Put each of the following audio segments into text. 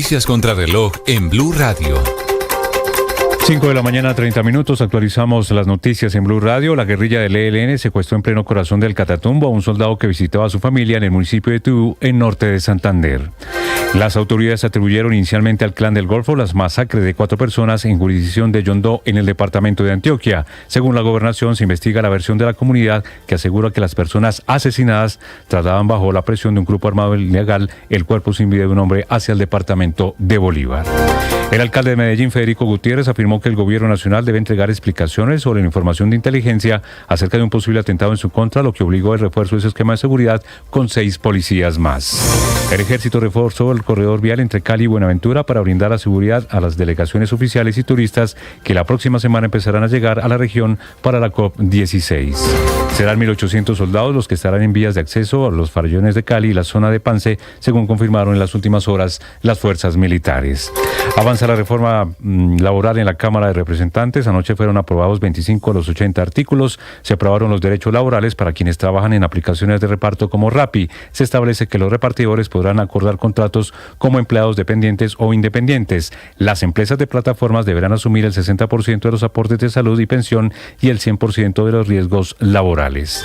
Noticias contra reloj en Blue Radio. 5 de la mañana, 30 minutos. Actualizamos las noticias en Blue Radio. La guerrilla del ELN secuestró en pleno corazón del Catatumbo a un soldado que visitaba a su familia en el municipio de Tubú, en norte de Santander. Las autoridades atribuyeron inicialmente al Clan del Golfo las masacres de 4 personas en jurisdicción de Yondó, en el departamento de Antioquia. Según la gobernación, se investiga la versión de la comunidad que asegura que las personas asesinadas trasladaban bajo la presión de un grupo armado ilegal el cuerpo sin vida de un hombre hacia el departamento de Bolívar. El alcalde de Medellín, Federico Gutiérrez, afirmó que el gobierno nacional debe entregar explicaciones sobre la información de inteligencia acerca de un posible atentado en su contra, lo que obligó al refuerzo de ese esquema de seguridad con 6 policías más. El ejército reforzó el corredor vial entre Cali y Buenaventura para brindar la seguridad a las delegaciones oficiales y turistas que la próxima semana empezarán a llegar a la región para la COP16. Serán 1.800 soldados los que estarán en vías de acceso a los farallones de Cali y la zona de Pance, según confirmaron en las últimas horas las fuerzas militares. Avanza la reforma laboral en la Cámara de Representantes. Anoche fueron aprobados 25 de los 80 artículos. Se aprobaron los derechos laborales para quienes trabajan en aplicaciones de reparto como Rappi. Se establece que los repartidores podrán acordar contratos como empleados dependientes o independientes. Las empresas de plataformas deberán asumir el 60% de los aportes de salud y pensión y el 100% de los riesgos laborales.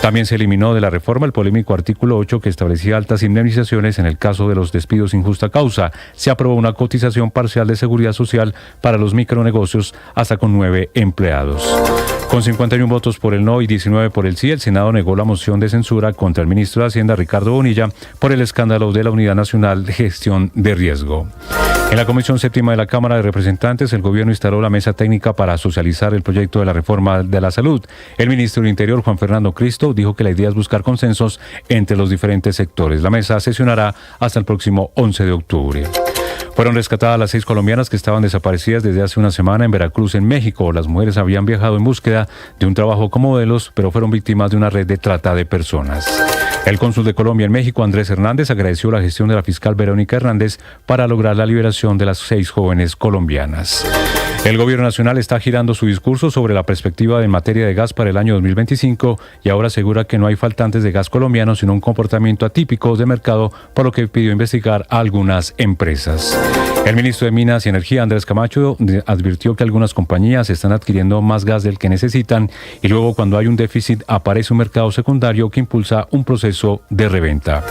También se eliminó de la reforma el polémico artículo 8 que establecía altas indemnizaciones en el caso de los despidos sin justa causa. Se aprobó una cotización parcial de seguridad social para los micronegocios hasta con 9 empleados. Con 51 votos por el no y 19 por el sí, el Senado negó la moción de censura contra el ministro de Hacienda, Ricardo Bonilla, por el escándalo de la Unidad Nacional de Gestión de Riesgo. En la Comisión Séptima de la Cámara de Representantes, el gobierno instaló la mesa técnica para socializar el proyecto de la reforma de la salud. El ministro del Interior, Juan Fernando Cristo, dijo que la idea es buscar consensos entre los diferentes sectores. La mesa sesionará hasta el próximo 11 de octubre. Fueron rescatadas las 6 colombianas que estaban desaparecidas desde hace una semana en Veracruz, en México. Las mujeres habían viajado en búsqueda de un trabajo como modelos, pero fueron víctimas de una red de trata de personas. El cónsul de Colombia en México, Andrés Hernández, agradeció la gestión de la fiscal Verónica Hernández para lograr la liberación de las 6 jóvenes colombianas. El gobierno nacional está girando su discurso sobre la perspectiva en materia de gas para el año 2025 y ahora asegura que no hay faltantes de gas colombiano, sino un comportamiento atípico de mercado, por lo que pidió investigar a algunas empresas. El ministro de Minas y Energía, Andrés Camacho, advirtió que algunas compañías están adquiriendo más gas del que necesitan y luego, cuando hay un déficit, aparece un mercado secundario que impulsa un proceso de reventa.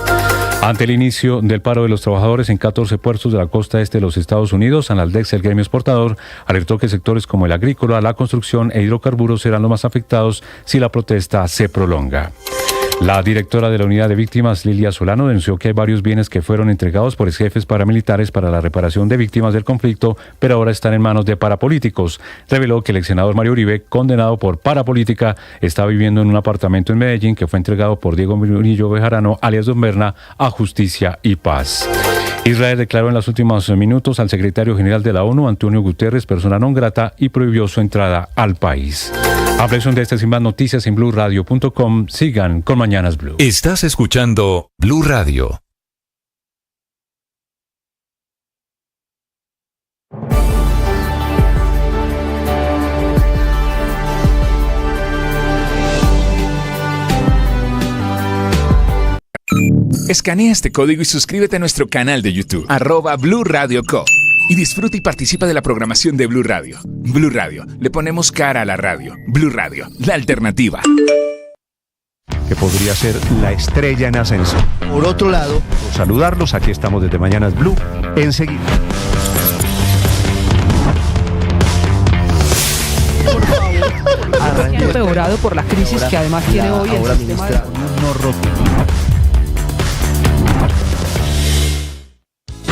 Ante el inicio del paro de los trabajadores en 14 puertos de la costa este de los Estados Unidos, Analdex, el gremio exportador, alertó que sectores como el agrícola, la construcción e hidrocarburos serán los más afectados si la protesta se prolonga. La directora de la Unidad de Víctimas, Lilia Solano, denunció que hay varios bienes que fueron entregados por exjefes paramilitares para la reparación de víctimas del conflicto, pero ahora están en manos de parapolíticos. Reveló que el ex senador Mario Uribe, condenado por parapolítica, está viviendo en un apartamento en Medellín que fue entregado por Diego Murillo Bejarano, alias Don Berna, a Justicia y Paz. Israel declaró en los últimos minutos al secretario general de la ONU, Antonio Guterres, persona non grata, y prohibió su entrada al país. Ampliación de estas y más noticias en BlueRadio.com. Sigan con Mañanas Blue. Estás escuchando Blue Radio. Escanea este código y suscríbete a nuestro canal de YouTube, @BlueRadioCo. Y disfruta y participa de la programación de Blue Radio. Blue Radio, le ponemos cara a la radio. Blue Radio, la alternativa. Que podría ser la estrella en ascenso. Por otro lado, saludarlos, aquí estamos desde Mañanas Blue, enseguida. Empeorado por la crisis que además tiene hoy el sistema de...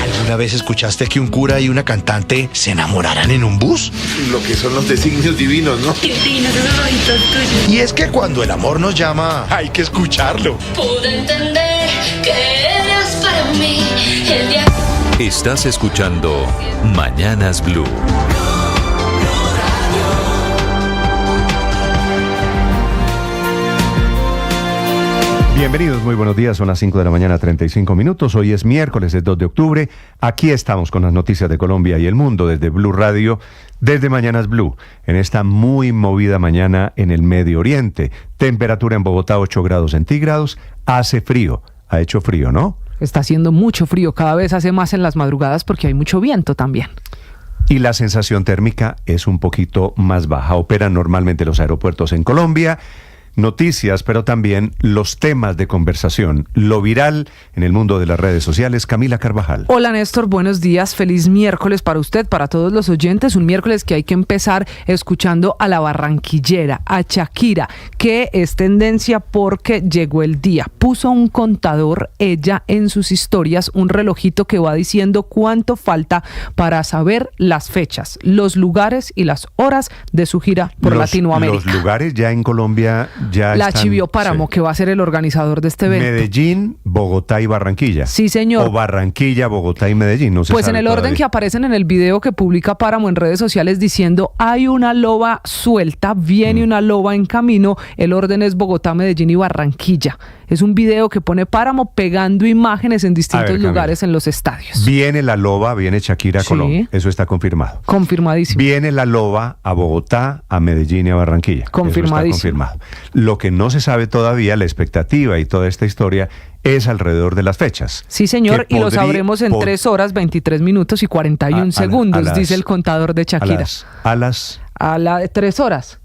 ¿Alguna vez escuchaste que un cura y una cantante se enamoraran en un bus? Lo que son los designios divinos, ¿no? Divinos, esos ojitos tuyos. Y es que cuando el amor nos llama, hay que escucharlo. Pude entender que eres para mí el día. Estás escuchando Mañanas Blue. Bienvenidos, muy buenos días, son las 5 de la mañana, 35 minutos. Hoy es miércoles, el 2 de octubre. Aquí estamos con las noticias de Colombia y el mundo desde Blue Radio, desde Mañanas Blue, en esta muy movida mañana en el Medio Oriente. Temperatura en Bogotá 8 grados centígrados, hace frío, ha hecho frío, ¿no? Está haciendo mucho frío, cada vez hace más en las madrugadas porque hay mucho viento también. Y la sensación térmica es un poquito más baja. Operan normalmente los aeropuertos en Colombia. Noticias, pero también los temas de conversación, lo viral en el mundo de las redes sociales. Camila Carvajal. Hola Néstor, buenos días, feliz miércoles para usted, para todos los oyentes, un miércoles que hay que empezar escuchando a la barranquillera, a Shakira, que es tendencia porque llegó el día, puso un contador ella en sus historias, un relojito que va diciendo cuánto falta para saber las fechas, los lugares y las horas de su gira por Latinoamérica. Los lugares ya en Colombia ya la están, Chivió Páramo, sí, que va a ser el organizador de este evento. Medellín, Bogotá y Barranquilla. Sí, señor. O Barranquilla, Bogotá y Medellín, no se pues sabe en el todavía. orden que aparecen en el video que publica Páramo en redes sociales diciendo hay una loba suelta, viene una loba en camino, el orden es Bogotá, Medellín y Barranquilla. Es un video que pone Páramo pegando imágenes en distintos lugares en los estadios. Viene la loba, viene Shakira a Colombia, eso está confirmado. Confirmadísimo. Viene la loba a Bogotá, a Medellín y a Barranquilla. Confirmadísimo. Eso está confirmado. Lo que no se sabe todavía, la expectativa y toda esta historia, es alrededor de las fechas. Sí, señor, y lo sabremos en 3 horas, 23 minutos y 41 segundos, dice el contador de Shakira. A las 3 horas.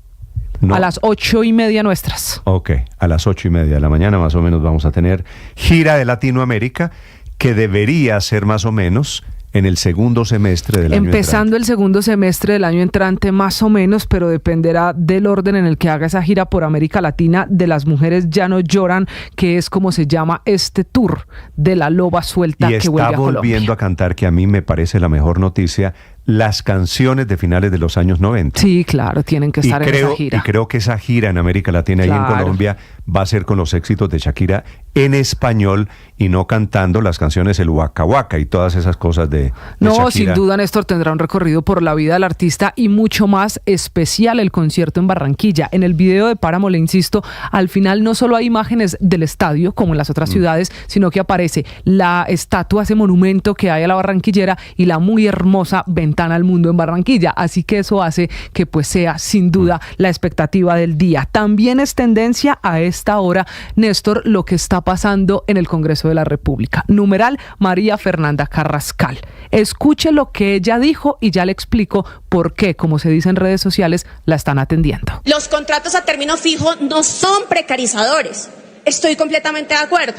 No. A las 8:30 nuestras. Ok, a las 8:30 de la mañana más o menos vamos a tener gira de Latinoamérica, que debería ser más o menos en el segundo semestre del año entrante. Empezando el segundo semestre del año entrante más o menos, pero dependerá del orden en el que haga esa gira por América Latina de Las Mujeres Ya No Lloran, que es como se llama este tour de la loba suelta que vuelve a Colombia. Y está volviendo a cantar, que a mí me parece la mejor noticia, las canciones de finales de los años 90. Sí, claro, tienen que estar en esa gira. Y creo que esa gira en América Latina y en Colombia va a ser con los éxitos de Shakira en español y no cantando las canciones el Waka Waka y todas esas cosas de Shakira. Sin duda, Néstor, tendrá un recorrido por la vida del artista y mucho más especial el concierto en Barranquilla. En el video de Páramo, le insisto, al final no solo hay imágenes del estadio, como en las otras ciudades, sino que aparece la estatua, ese monumento que hay a la barranquillera y la muy hermosa ventana al mundo en Barranquilla. Así que eso hace que pues sea sin duda la expectativa del día. También es tendencia a esta hora, Néstor, lo que está pasando en el Congreso de la República. Numeral María Fernanda Carrascal. Escuche lo que ella dijo y ya le explico por qué, como se dice en redes sociales, la están atendiendo. Los contratos a término fijo no son precarizadores. Estoy completamente de acuerdo.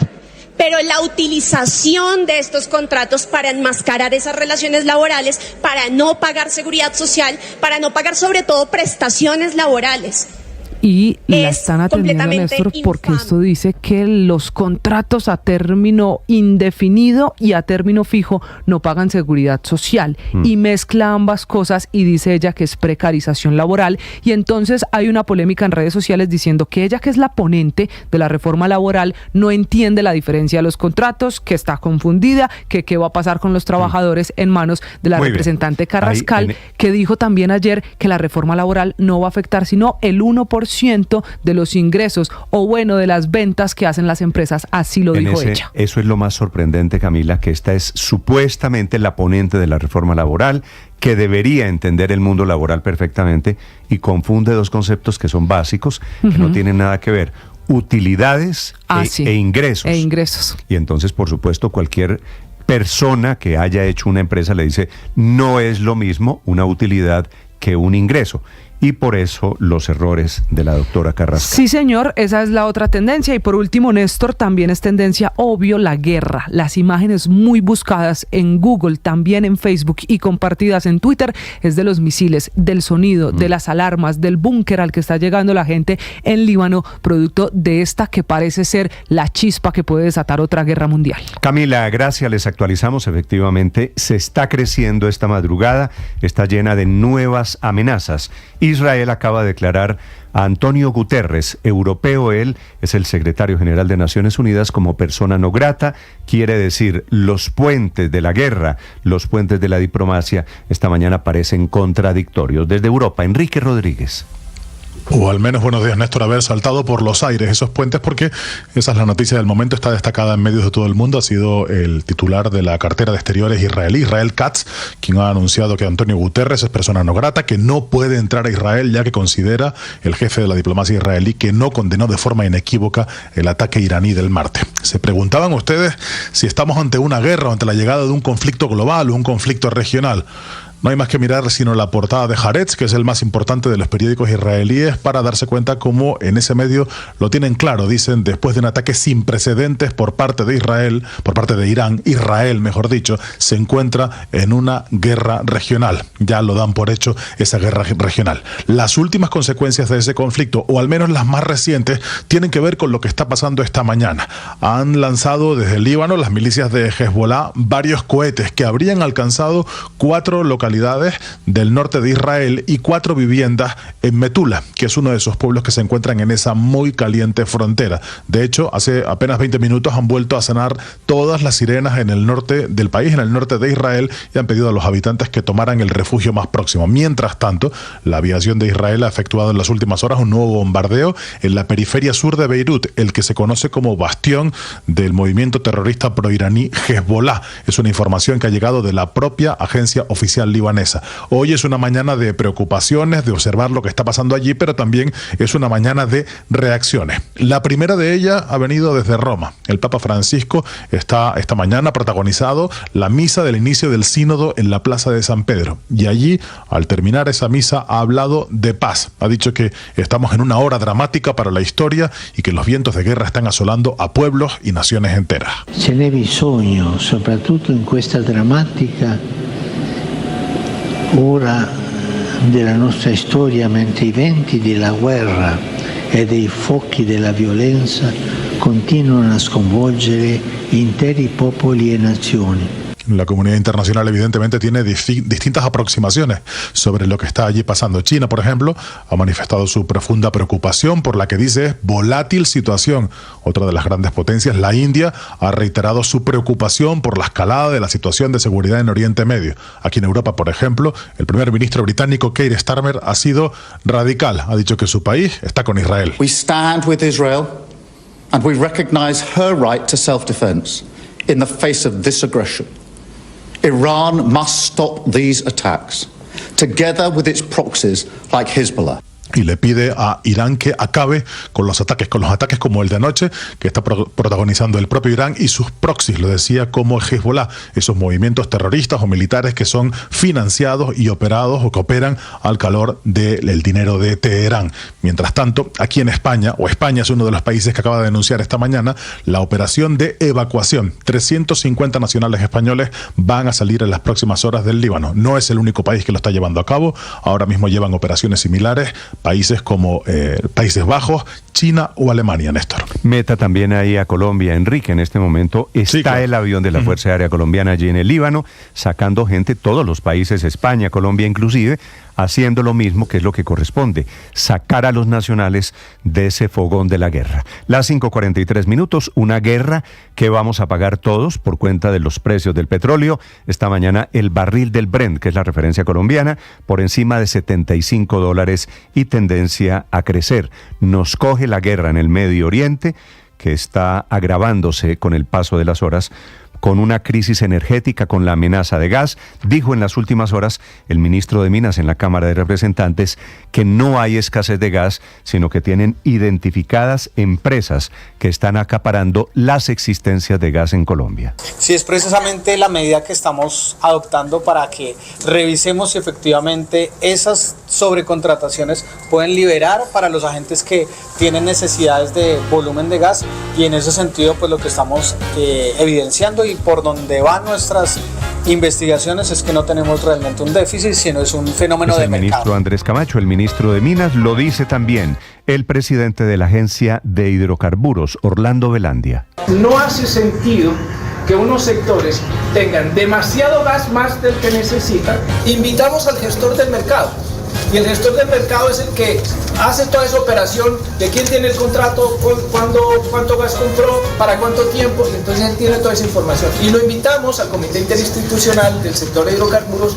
Pero la utilización de estos contratos para enmascarar esas relaciones laborales, para no pagar seguridad social, para no pagar sobre todo prestaciones laborales. Y la están atendiendo, Néstor, porque esto dice que los contratos a término indefinido y a término fijo no pagan seguridad social y mezcla ambas cosas y dice ella que es precarización laboral. Y entonces hay una polémica en redes sociales diciendo que ella, que es la ponente de la reforma laboral, no entiende la diferencia de los contratos, que está confundida, que qué va a pasar con los trabajadores en manos de la representante Carrascal, que dijo también ayer que la reforma laboral no va a afectar sino el 1% de los ingresos o bueno, de las ventas que hacen las empresas, así lo dijo ella. Eso es lo más sorprendente, Camila, que esta es supuestamente la ponente de la reforma laboral, que debería entender el mundo laboral perfectamente y confunde dos conceptos que son básicos, que no tienen nada que ver. Utilidades e ingresos. E ingresos. Y entonces, por supuesto, cualquier persona que haya hecho una empresa le dice, no es lo mismo una utilidad que un ingreso. Y por eso los errores de la doctora Carrascal. Sí, señor, esa es la otra tendencia. Y por último, Néstor, también es tendencia, obvio, la guerra. Las imágenes muy buscadas en Google, también en Facebook y compartidas en Twitter, es de los misiles, del sonido, de las alarmas, del búnker al que está llegando la gente en Líbano, producto de esta que parece ser la chispa que puede desatar otra guerra mundial. Camila, gracias, les actualizamos. Efectivamente, se está creciendo esta madrugada, está llena de nuevas amenazas. Israel acaba de declarar a Antonio Guterres, europeo él, es el secretario general de Naciones Unidas, como persona no grata, quiere decir los puentes de la guerra, los puentes de la diplomacia, esta mañana parecen contradictorios. Desde Europa, Enrique Rodríguez. O al menos, buenos días, Néstor, haber saltado por los aires esos puentes, porque esa es la noticia del momento, está destacada en medios de todo el mundo. Ha sido el titular de la cartera de exteriores israelí, Israel Katz, quien ha anunciado que Antonio Guterres es persona no grata, que no puede entrar a Israel, ya que considera el jefe de la diplomacia israelí que no condenó de forma inequívoca el ataque iraní del martes. Se preguntaban ustedes si estamos ante una guerra o ante la llegada de un conflicto global o un conflicto regional. No hay más que mirar sino la portada de Haaretz, que es el más importante de los periódicos israelíes, para darse cuenta cómo en ese medio lo tienen claro. Dicen, después de un ataque sin precedentes por parte de Israel, por parte de Irán, Israel, mejor dicho, se encuentra en una guerra regional. Ya lo dan por hecho, esa guerra regional. Las últimas consecuencias de ese conflicto, o al menos las más recientes, tienen que ver con lo que está pasando esta mañana. Han lanzado desde el Líbano las milicias de Hezbollah varios cohetes que habrían alcanzado 4 localidades del norte de Israel y 4 viviendas en Metula, que es uno de esos pueblos que se encuentran en esa muy caliente frontera. De hecho, hace apenas 20 minutos han vuelto a sonar todas las sirenas en el norte del país, en el norte de Israel, y han pedido a los habitantes que tomaran el refugio más próximo. Mientras tanto, la aviación de Israel ha efectuado en las últimas horas un nuevo bombardeo en la periferia sur de Beirut, el que se conoce como bastión del movimiento terrorista proiraní Hezbollah. Es una información que ha llegado de la propia agencia oficial libanesa. Hoy es una mañana de preocupaciones, de observar lo que está pasando allí, pero también es una mañana de reacciones. La primera de ellas ha venido desde Roma. El Papa Francisco está esta mañana protagonizado la misa del inicio del sínodo en la Plaza de San Pedro. Y allí, al terminar esa misa, ha hablado de paz. Ha dicho que estamos en una hora dramática para la historia y que los vientos de guerra están asolando a pueblos y naciones enteras. Ce n'è bisogno, soprattutto in questa drammatica ora della nostra storia, mentre i venti della guerra e dei fuochi della violenza continuano a sconvolgere interi popoli e nazioni. La comunidad internacional evidentemente tiene distintas aproximaciones sobre lo que está allí pasando. China, por ejemplo, ha manifestado su profunda preocupación por la que dice es volátil situación. Otra de las grandes potencias, la India, ha reiterado su preocupación por la escalada de la situación de seguridad en Oriente Medio. Aquí en Europa, por ejemplo, el primer ministro británico Keir Starmer ha sido radical. Ha dicho que su país está con Israel. We stand with Israel and we recognize her right to self-defense in the face of this aggression. Iran must stop these attacks, together with its proxies like Hezbollah. Y le pide a Irán que acabe con los ataques como el de anoche, que está protagonizando el propio Irán y sus proxies, lo decía, como Hezbollah, esos movimientos terroristas o militares que son financiados y operados o que operan al calor del dinero de Teherán. Mientras tanto, aquí en España, o España es uno de los países que acaba de denunciar esta mañana la operación de evacuación. 350 nacionales españoles van a salir en las próximas horas del Líbano. No es el único país que lo está llevando a cabo, ahora mismo llevan operaciones similares países como Países Bajos, China o Alemania, Néstor. Meta también ahí a Colombia, Enrique. En este momento está sí, claro, el avión de la Fuerza Aérea Colombiana allí en el Líbano, sacando gente, todos los países, España, Colombia inclusive, haciendo lo mismo, que es lo que corresponde, sacar a los nacionales de ese fogón de la guerra. Las 5:43 minutos, una guerra que vamos a pagar todos por cuenta de los precios del petróleo. Esta mañana el barril del Brent, que es la referencia colombiana, por encima de $75 y tendencia a crecer. Nos coge la guerra en el Medio Oriente, que está agravándose con el paso de las horas, con una crisis energética, con la amenaza de gas. Dijo en las últimas horas el ministro de Minas en la Cámara de Representantes que no hay escasez de gas, sino que tienen identificadas empresas que están acaparando las existencias de gas en Colombia. Sí, es precisamente la medida que estamos adoptando para que revisemos si efectivamente esas sobrecontrataciones pueden liberar para los agentes que tienen necesidades de volumen de gas, y en ese sentido pues lo que estamos evidenciando y por donde van nuestras investigaciones es que no tenemos realmente un déficit, sino es un fenómeno de mercado. El ministro Andrés Camacho, el ministro de Minas, lo dice también el presidente de la Agencia de Hidrocarburos, Orlando Velandia. No hace sentido que unos sectores tengan demasiado gas más del que necesitan. Invitamos al gestor del mercado. Y el gestor del mercado es el que hace toda esa operación de quién tiene el contrato, cuánto gas compró, para cuánto tiempo, y entonces él tiene toda esa información. Y lo invitamos al Comité Interinstitucional del sector de hidrocarburos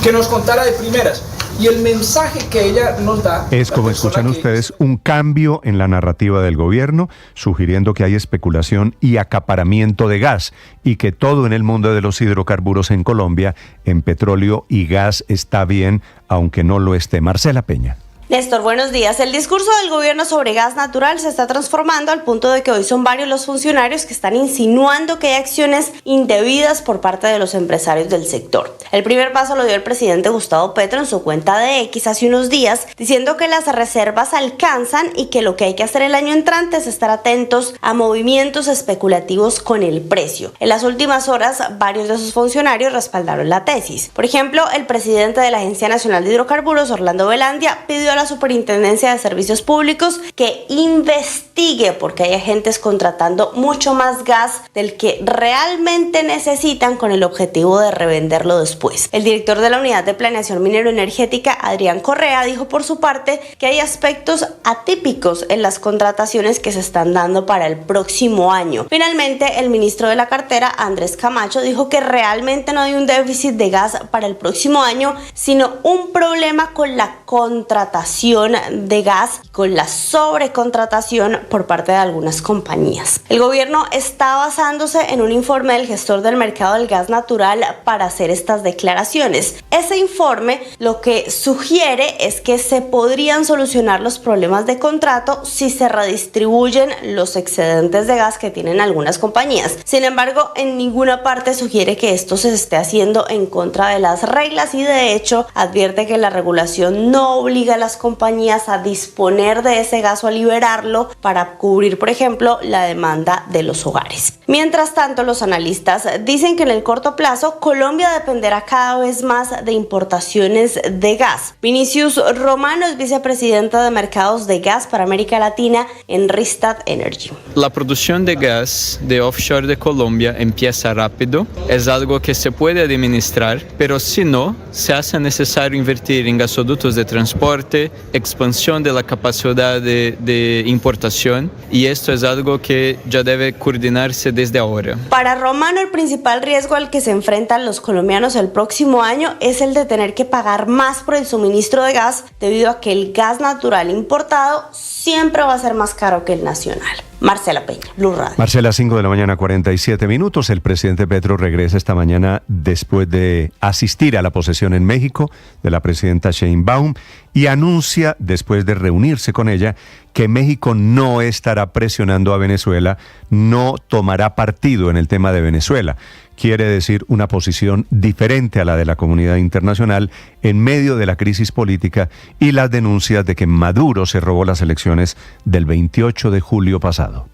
que nos contara de primeras Y el mensaje que ella nos da... Es, como escuchan ustedes, un cambio en la narrativa del gobierno, sugiriendo que hay especulación y acaparamiento de gas y que todo en el mundo de los hidrocarburos en Colombia, en petróleo y gas, está bien, aunque no lo esté. Marcela Peña. Néstor, buenos días. El discurso del gobierno sobre gas natural se está transformando al punto de que hoy son varios los funcionarios que están insinuando que hay acciones indebidas por parte de los empresarios del sector. El primer paso lo dio el presidente Gustavo Petro en su cuenta de X hace unos días, diciendo que las reservas alcanzan y que lo que hay que hacer el año entrante es estar atentos a movimientos especulativos con el precio. En las últimas horas, varios de sus funcionarios respaldaron la tesis. Por ejemplo, el presidente de la Agencia Nacional de Hidrocarburos, Orlando Velandia, pidió a la Superintendencia de Servicios Públicos que investigue porque hay agentes contratando mucho más gas del que realmente necesitan con el objetivo de revenderlo después. El director de la Unidad de Planeación Minero-Energética, Adrián Correa, dijo por su parte que hay aspectos atípicos en las contrataciones que se están dando para el próximo año. Finalmente, el ministro de la cartera, Andrés Camacho, dijo que realmente no hay un déficit de gas para el próximo año, sino un problema con la contratación de gas, con la sobrecontratación por parte de algunas compañías. El gobierno está basándose en un informe del gestor del mercado del gas natural para hacer estas declaraciones. Ese informe lo que sugiere es que se podrían solucionar los problemas de contrato si se redistribuyen los excedentes de gas que tienen algunas compañías. Sin embargo, en ninguna parte sugiere que esto se esté haciendo en contra de las reglas y de hecho advierte que la regulación no obliga a las compañías a disponer de ese gas o a liberarlo para cubrir, por ejemplo, la demanda de los hogares. Mientras tanto, los analistas dicen que en el corto plazo Colombia dependerá cada vez más de importaciones de gas. Vinicius Romano es vicepresidente de mercados de gas para América Latina en Rystad Energy. La producción de gas de offshore de Colombia empieza rápido, es algo que se puede administrar, pero si no, se hace necesario invertir en gasoductos de transporte, expansión de la capacidad de importación y esto es algo que ya debe coordinarse desde ahora. Para Romano, el principal riesgo al que se enfrentan los colombianos el próximo año es el de tener que pagar más por el suministro de gas debido a que el gas natural importado siempre va a ser más caro que el nacional. Marcela Peña, Blue Radio. Marcela, 5 de la mañana, 47 minutos. El presidente Petro regresa esta mañana después de asistir a la posesión en México de la presidenta Sheinbaum y anuncia, después de reunirse con ella, que México no estará presionando a Venezuela, no tomará partido en el tema de Venezuela. Quiere decir una posición diferente a la de la comunidad internacional en medio de la crisis política y las denuncias de que Maduro se robó las elecciones del 28 de julio pasado.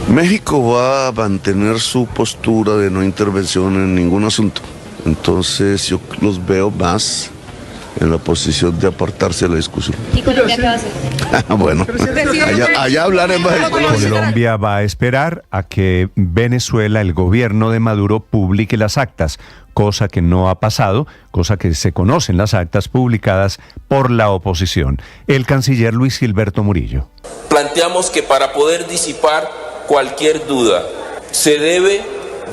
México va a mantener su postura de no intervención en ningún asunto. Entonces yo los veo más en la posición de apartarse de la discusión. ¿Y Colombia qué va a hacer? Bueno, allá hablaremos. Colombia va a esperar a que Venezuela, el gobierno de Maduro, publique las actas, cosa que no ha pasado, cosa que se conocen las actas publicadas por la oposición. El canciller Luis Gilberto Murillo. Planteamos que para poder disipar cualquier duda, se debe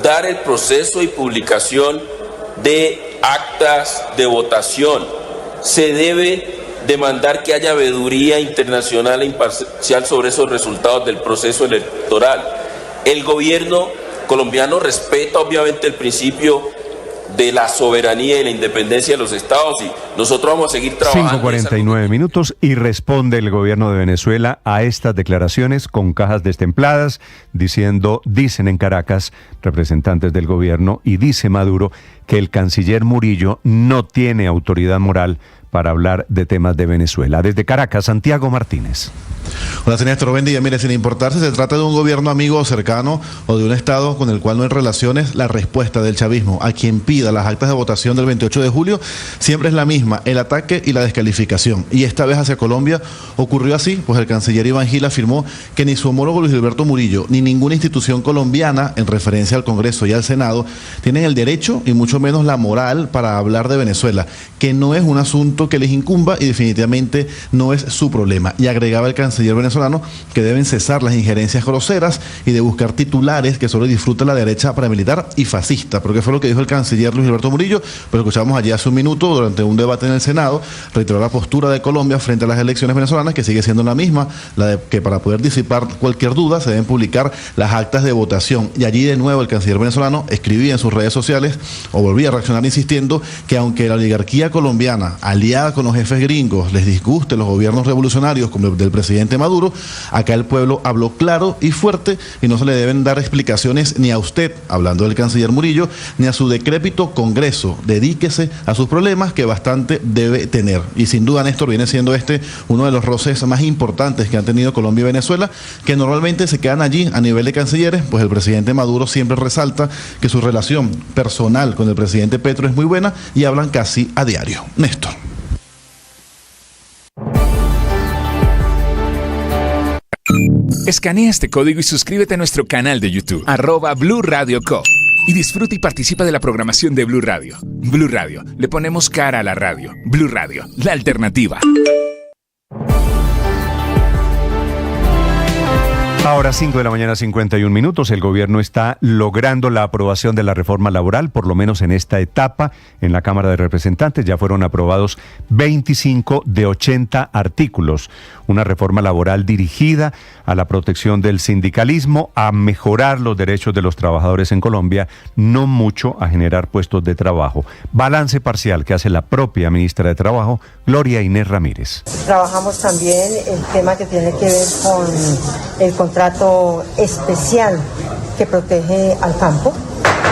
dar el proceso y publicación de actas de votación. Se debe demandar que haya veeduría internacional e imparcial sobre esos resultados del proceso electoral. El gobierno colombiano respeta obviamente el principio de la soberanía y la independencia de los estados y nosotros vamos a seguir trabajando. 5:49 minutos y responde el gobierno de Venezuela a estas declaraciones con cajas destempladas, dicen en Caracas representantes del gobierno y dice Maduro que el canciller Murillo no tiene autoridad moral para hablar de temas de Venezuela. Desde Caracas, Santiago Martínez. Hola, Néstor, buen día. Mire, sin importar si se trata de un gobierno amigo o cercano o de un Estado con el cual no hay relaciones, la respuesta del chavismo a quien pida las actas de votación del 28 de julio siempre es la misma, el ataque y la descalificación. Y esta vez hacia Colombia ocurrió así, pues el canciller Iván Gil afirmó que ni su homólogo Luis Gilberto Murillo ni ninguna institución colombiana, en referencia al Congreso y al Senado, tienen el derecho y mucho menos la moral para hablar de Venezuela, que no es un asunto asunto que les incumba y definitivamente no es su problema. Y agregaba el canciller venezolano que deben cesar las injerencias groseras y de buscar titulares que solo disfruta la derecha paramilitar y fascista, porque fue lo que dijo el canciller Luis Alberto Murillo, pero escuchamos allí hace un minuto durante un debate en el Senado, reiteró la postura de Colombia frente a las elecciones venezolanas, que sigue siendo la misma, la de que para poder disipar cualquier duda se deben publicar las actas de votación. Y allí de nuevo el canciller venezolano escribía en sus redes sociales, o volvía a reaccionar insistiendo, que aunque la oligarquía colombiana, aliada con los jefes gringos, les disguste los gobiernos revolucionarios como el del presidente Maduro, acá el pueblo habló claro y fuerte y no se le deben dar explicaciones ni a usted, hablando del canciller Murillo, ni a su decrépito Congreso. Dedíquese a sus problemas, que bastante debe tener. Y sin duda, Néstor, viene siendo uno de los roces más importantes que han tenido Colombia y Venezuela, que normalmente se quedan allí a nivel de cancilleres, pues el presidente Maduro siempre resalta que su relación personal con el presidente Petro es muy buena y hablan casi a diario. Néstor. Escanea este código y suscríbete a nuestro canal de YouTube, @Blue Radio Co. Y disfruta y participa de la programación de Blue Radio. Blue Radio, le ponemos cara a la radio. Blue Radio, la alternativa. Ahora 5 de la mañana, 51 minutos. El gobierno está logrando la aprobación de la reforma laboral, por lo menos en esta etapa. En la Cámara de Representantes ya fueron aprobados 25 de 80 artículos. Una reforma laboral dirigida a la protección del sindicalismo, a mejorar los derechos de los trabajadores en Colombia, no mucho a generar puestos de trabajo. Balance parcial que hace la propia ministra de Trabajo, Gloria Inés Ramírez. Trabajamos también el tema que tiene que ver con el contrato especial que protege al campo,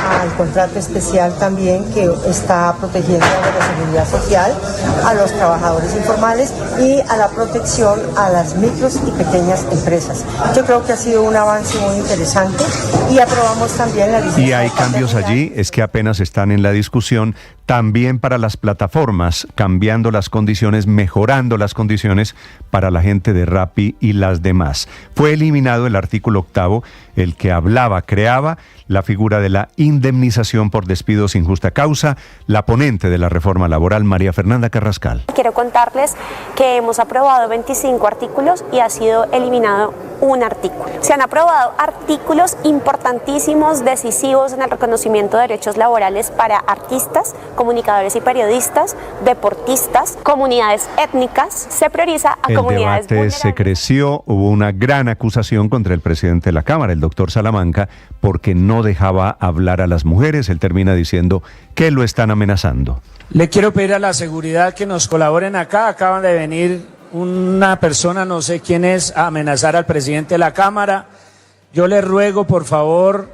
al contrato especial también que está protegiendo a la seguridad social, a los trabajadores informales y a la protección a las micros y pequeñas empresas. Yo creo que ha sido un avance muy interesante y aprobamos también la licencia. Y hay cambios allí, es que apenas están en la discusión, también para las plataformas, cambiando las condiciones, mejorando las condiciones para la gente de Rappi y las demás. Fue eliminado el artículo 8, el que creaba la figura de la indemnización por despido sin justa causa. La ponente de la reforma laboral, María Fernanda Carrascal. Quiero contarles que hemos aprobado 25 artículos y ha sido eliminado un artículo. Se han aprobado artículos importantísimos, decisivos en el reconocimiento de derechos laborales para artistas, comunicadores y periodistas, deportistas, comunidades étnicas. Se prioriza a comunidades vulnerables. El debate se creció, hubo una gran acusación contra el presidente de la Cámara, el doctor Salamanca, porque no dejaba hablar a las mujeres. Él termina diciendo que lo están amenazando. Le quiero pedir a la seguridad que nos colaboren acá. Acaban de venir una persona, no sé quién es, a amenazar al presidente de la Cámara. Yo le ruego, por favor,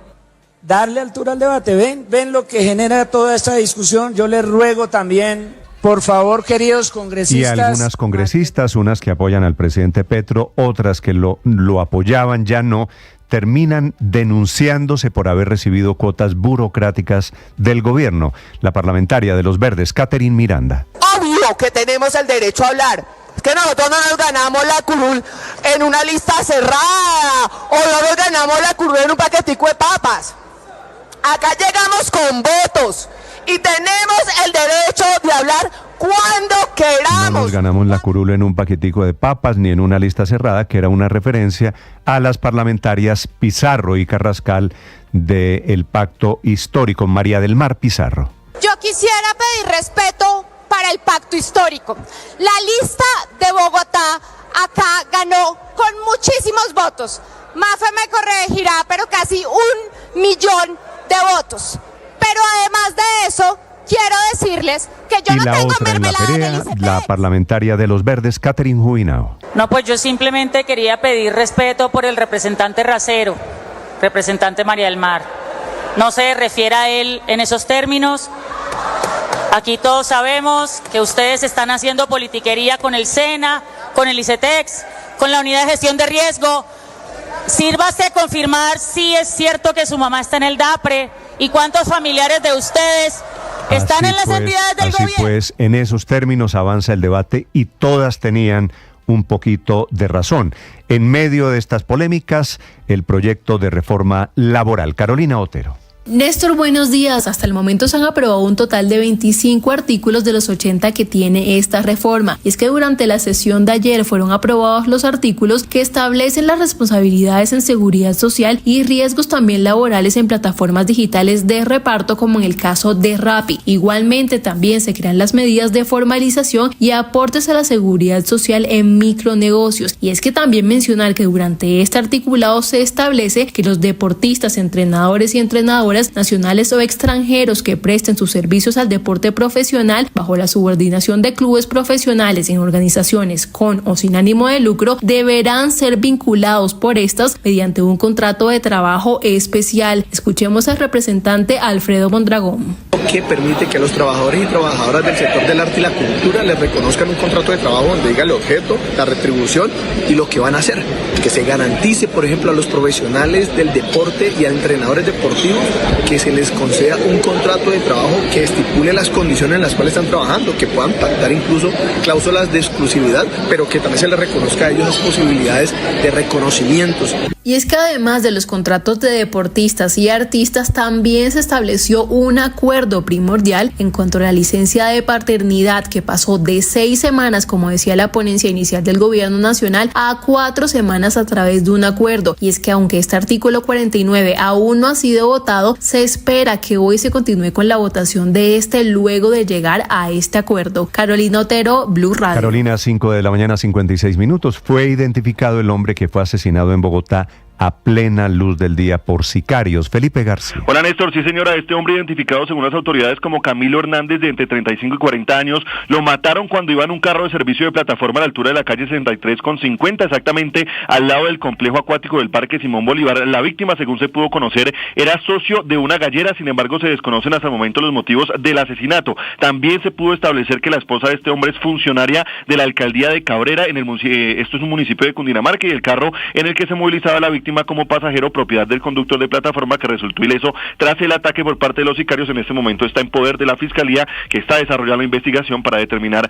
darle altura al debate. Ven lo que genera toda esta discusión. Yo le ruego también, por favor, queridos congresistas. Y algunas congresistas, unas que apoyan al presidente Petro, otras que lo apoyaban, ya no, terminan denunciándose por haber recibido cuotas burocráticas del gobierno. La parlamentaria de Los Verdes, Catherine Miranda. Obvio que tenemos el derecho a hablar. Es que nosotros no nos ganamos la curul en una lista cerrada o no nos ganamos la curul en un paquetico de papas. Acá llegamos con votos y tenemos el derecho de hablar cuando queramos. No nos ganamos la curul en un paquetico de papas ni en una lista cerrada, que era una referencia a las parlamentarias Pizarro y Carrascal del Pacto Histórico. María del Mar Pizarro. Yo quisiera pedir respeto para el Pacto Histórico. La lista de Bogotá acá ganó con muchísimos votos. Mafe me corregirá, pero casi 1 millón de votos. Pero además de eso, quiero decirles que yo no tengo mermelada en el ICT. La parlamentaria de Los Verdes, Catherine Juinao. No, pues yo simplemente quería pedir respeto por el representante Racero, representante María del Mar. No se refiere a él en esos términos. Aquí todos sabemos que ustedes están haciendo politiquería con el SENA, con el ICETEX, con la Unidad de Gestión de Riesgo. Sírvase confirmar si es cierto que su mamá está en el DAPRE y cuántos familiares de ustedes están en las entidades del gobierno. Así pues, en esos términos avanza el debate y todas tenían un poquito de razón. En medio de estas polémicas, el proyecto de reforma laboral. Carolina Otero. Néstor, buenos días. Hasta el momento se han aprobado un total de 25 artículos de los 80 que tiene esta reforma. Y es que durante la sesión de ayer fueron aprobados los artículos que establecen las responsabilidades en seguridad social y riesgos también laborales en plataformas digitales de reparto, como en el caso de Rappi. Igualmente también se crean las medidas de formalización y aportes a la seguridad social en micronegocios. Y es que también mencionar que durante este articulado se establece que los deportistas, entrenadores y entrenadoras nacionales o extranjeros que presten sus servicios al deporte profesional bajo la subordinación de clubes profesionales en organizaciones con o sin ánimo de lucro deberán ser vinculados por estas mediante un contrato de trabajo especial. Escuchemos al representante Alfredo Mondragón. Que permite que a los trabajadores y trabajadoras del sector del arte y la cultura les reconozcan un contrato de trabajo donde diga el objeto, la retribución y lo que van a hacer. Que se garantice, por ejemplo, a los profesionales del deporte y a entrenadores deportivos que se les conceda un contrato de trabajo que estipule las condiciones en las cuales están trabajando, que puedan pactar incluso cláusulas de exclusividad, pero que también se les reconozca a ellos las posibilidades de reconocimientos. Y es que además de los contratos de deportistas y artistas, también se estableció un acuerdo primordial en cuanto a la licencia de paternidad, que pasó de 6 semanas, como decía la ponencia inicial del gobierno nacional, a 4 semanas a través de un acuerdo. Y es que aunque este artículo 49 aún no ha sido votado, se espera que hoy se continúe con la votación de este luego de llegar a este acuerdo. Carolina Otero, Blue Radio. Carolina, 5 de la mañana, 56 minutos. Fue identificado el hombre que fue asesinado en Bogotá a plena luz del día por sicarios. Felipe García. Hola Néstor, sí señora, este hombre identificado según las autoridades como Camilo Hernández, de entre 35 y 40 años, lo mataron cuando iba en un carro de servicio de plataforma a la altura de la calle 63 con 50, exactamente al lado del complejo acuático del Parque Simón Bolívar. La víctima, según se pudo conocer, era socio de una gallera, sin embargo se desconocen hasta el momento los motivos del asesinato. También se pudo establecer que la esposa de este hombre es funcionaria de la alcaldía de Cabrera, esto es un municipio de Cundinamarca, y el carro en el que se movilizaba la víctima como pasajero, propiedad del conductor de plataforma, que resultó ileso tras el ataque por parte de los sicarios, en este momento está en poder de la Fiscalía, que está desarrollando la investigación para determinar,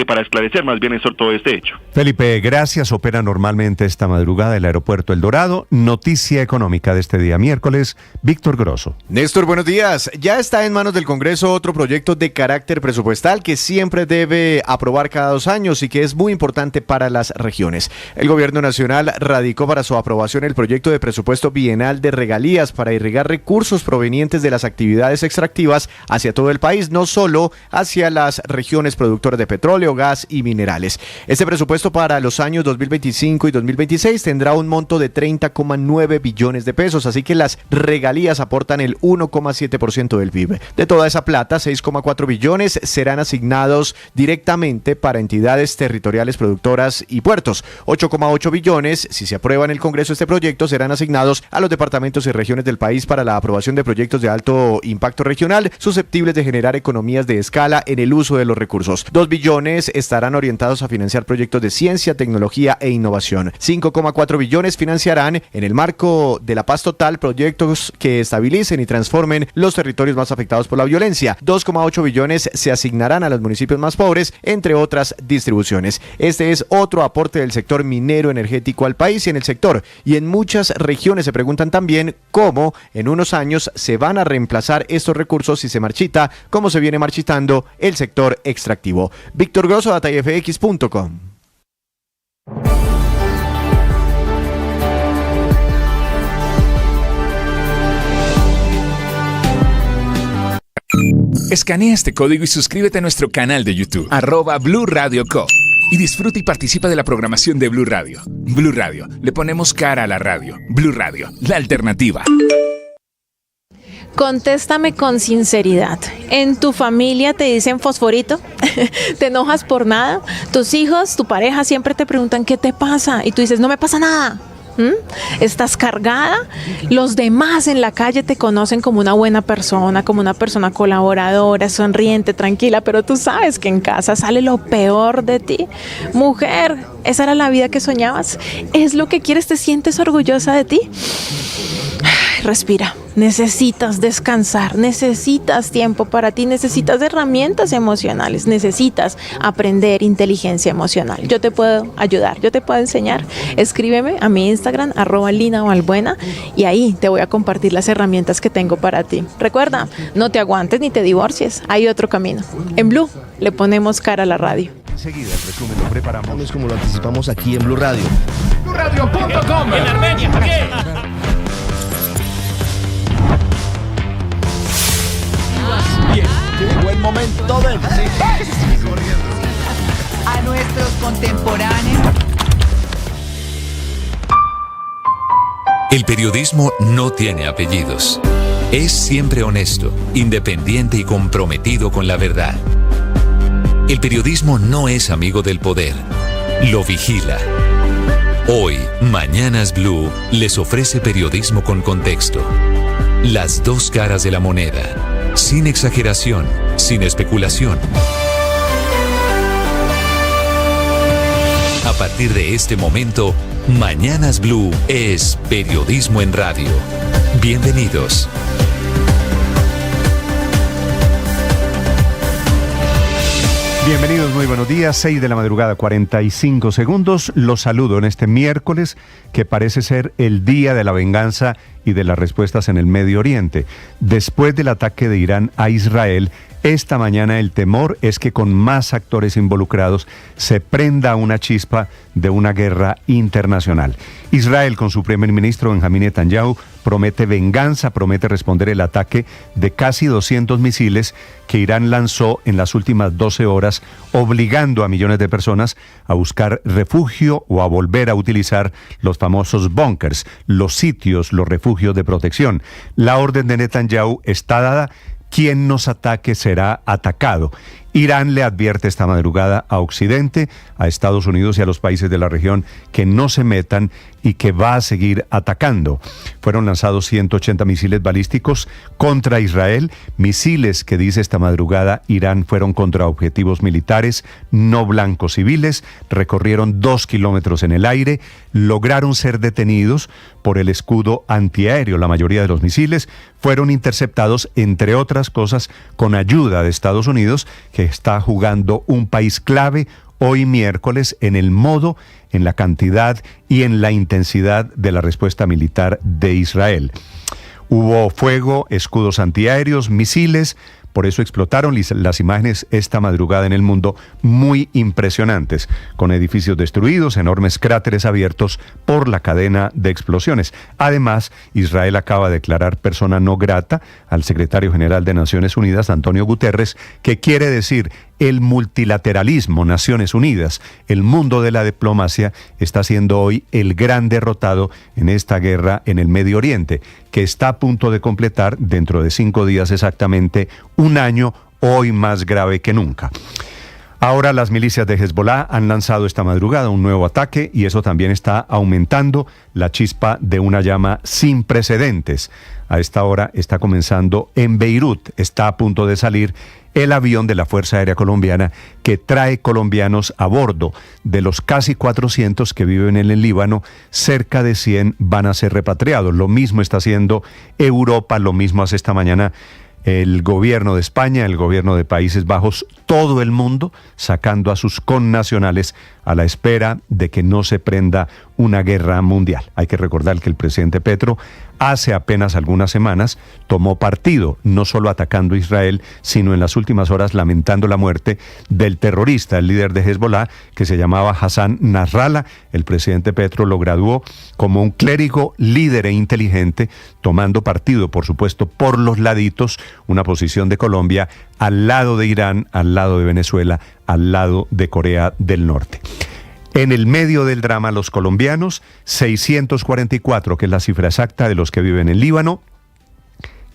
para esclarecer más bien todo este hecho. Felipe, gracias. Opera normalmente esta madrugada el aeropuerto El Dorado. Noticia económica de este día miércoles, Víctor Grosso. Néstor, buenos días. Ya está en manos del Congreso otro proyecto de carácter presupuestal que siempre debe aprobar cada 2 años y que es muy importante para las regiones. El Gobierno Nacional radicó para su aprobación el proyecto de presupuesto bienal de regalías para irrigar recursos provenientes de las actividades extractivas hacia todo el país, no solo hacia las regiones productoras de petróleo, gas y minerales. Este presupuesto para los años 2025 y 2026 tendrá un monto de 30,9 billones de pesos, así que las regalías aportan el 1,7% del PIB. De toda esa plata, 6,4 billones serán asignados directamente para entidades territoriales productoras y puertos. 8,8 billones, si se aprueba en el Congreso este proyecto, serán asignados a los departamentos y regiones del país para la aprobación de proyectos de alto impacto regional susceptibles de generar economías de escala en el uso de los recursos. 2 billones estarán orientados a financiar proyectos de ciencia, tecnología e innovación. 5,4 billones financiarán, en el marco de la paz total, proyectos que estabilicen y transformen los territorios más afectados por la violencia. 2,8 billones se asignarán a los municipios más pobres, entre otras distribuciones. Este es otro aporte del sector minero energético al país y en el sector. Y en muchas regiones se preguntan también cómo en unos años se van a reemplazar estos recursos si se marchita, como se viene marchitando el sector extractivo. Víctor Grosso, datafx.com. Escanea este código y suscríbete a nuestro canal de YouTube, @Blue Radio Co. Y disfruta y participa de la programación de Blue Radio. Blue Radio, le ponemos cara a la radio. Blue Radio, la alternativa. Contéstame con sinceridad. ¿En tu familia te dicen fosforito? ¿Te enojas por nada? Tus hijos, tu pareja siempre te preguntan ¿qué te pasa? Y tú dices, no me pasa nada. ¿Estás cargada? Los demás en la calle te conocen como una buena persona, como una persona colaboradora, sonriente, tranquila, pero tú sabes que en casa sale lo peor de ti. Mujer, ¿esa era la vida que soñabas? ¿Es lo que quieres? ¿Te sientes orgullosa de ti? Respira. necesitas descansar, necesitas tiempo para ti, necesitas herramientas emocionales, necesitas aprender inteligencia emocional. Yo te puedo ayudar, yo te puedo enseñar. Escríbeme a mi Instagram, @LinaValbuena, y ahí te voy a compartir las herramientas que tengo para ti. Recuerda, no te aguantes ni te divorcies, hay otro camino. En Blue le ponemos cara a la radio. Enseguida el resumen lo preparamos como lo anticipamos aquí en Blue Radio. BlueRadio.com. En Armenia, Javier. Bien, llegó el momento del a nuestros contemporáneos. El periodismo no tiene apellidos. Es siempre honesto, independiente y comprometido con la verdad. El periodismo no es amigo del poder, lo vigila. Hoy, Mañanas Blue les ofrece periodismo con contexto. Las dos caras de la moneda. Sin exageración, sin especulación. A partir de este momento, Mañanas Blue es periodismo en radio. Bienvenidos. Bienvenidos, muy buenos días, 6 de la madrugada, 45 segundos. Los saludo en este miércoles que parece ser el día de la venganza y de las respuestas en el Medio Oriente. Después del ataque de Irán a Israel, esta mañana el temor es que con más actores involucrados se prenda una chispa de una guerra internacional. Israel, con su primer ministro Benjamín Netanyahu, promete venganza, promete responder el ataque de casi 200 misiles que Irán lanzó en las últimas 12 horas, obligando a millones de personas a buscar refugio o a volver a utilizar los famosos búnkers, los sitios, los refugios de protección. La orden de Netanyahu está dada. Quien nos ataque será atacado. Irán le advierte esta madrugada a Occidente, a Estados Unidos y a los países de la región que no se metan y que va a seguir atacando. Fueron lanzados 180 misiles balísticos contra Israel, misiles que dice esta madrugada Irán fueron contra objetivos militares, no blancos civiles, recorrieron 2 kilómetros en el aire, lograron ser detenidos por el escudo antiaéreo. La mayoría de los misiles fueron interceptados, entre otras cosas, con ayuda de Estados Unidos, que está jugando un país clave hoy miércoles en el modo, en la cantidad y en la intensidad de la respuesta militar de Israel. Hubo fuego, escudos antiaéreos, misiles. Por eso explotaron las imágenes esta madrugada en el mundo, muy impresionantes, con edificios destruidos, enormes cráteres abiertos por la cadena de explosiones. Además, Israel acaba de declarar persona no grata al secretario general de Naciones Unidas, Antonio Guterres, que quiere decir el multilateralismo, Naciones Unidas, el mundo de la diplomacia, está siendo hoy el gran derrotado en esta guerra en el Medio Oriente, que está a punto de completar, dentro de 5 días exactamente, un año, hoy más grave que nunca. Ahora las milicias de Hezbollah han lanzado esta madrugada un nuevo ataque y eso también está aumentando la chispa de una llama sin precedentes. A esta hora está comenzando en Beirut, está a punto de salir el avión de la Fuerza Aérea Colombiana que trae colombianos a bordo. De los casi 400 que viven en el Líbano, cerca de 100 van a ser repatriados. Lo mismo está haciendo Europa, lo mismo hace esta mañana el gobierno de España, el gobierno de Países Bajos, todo el mundo sacando a sus connacionales a la espera de que no se prenda una guerra mundial. Hay que recordar que el presidente Petro hace apenas algunas semanas tomó partido, no solo atacando a Israel, sino en las últimas horas lamentando la muerte del terrorista, el líder de Hezbollah, que se llamaba Hassan Nasrallah. El presidente Petro lo graduó como un clérigo líder e inteligente, tomando partido, por supuesto, por los laditos, una posición de Colombia al lado de Irán, al lado de Venezuela, al lado de Corea del Norte. En el medio del drama, los colombianos, 644, que es la cifra exacta de los que viven en Líbano,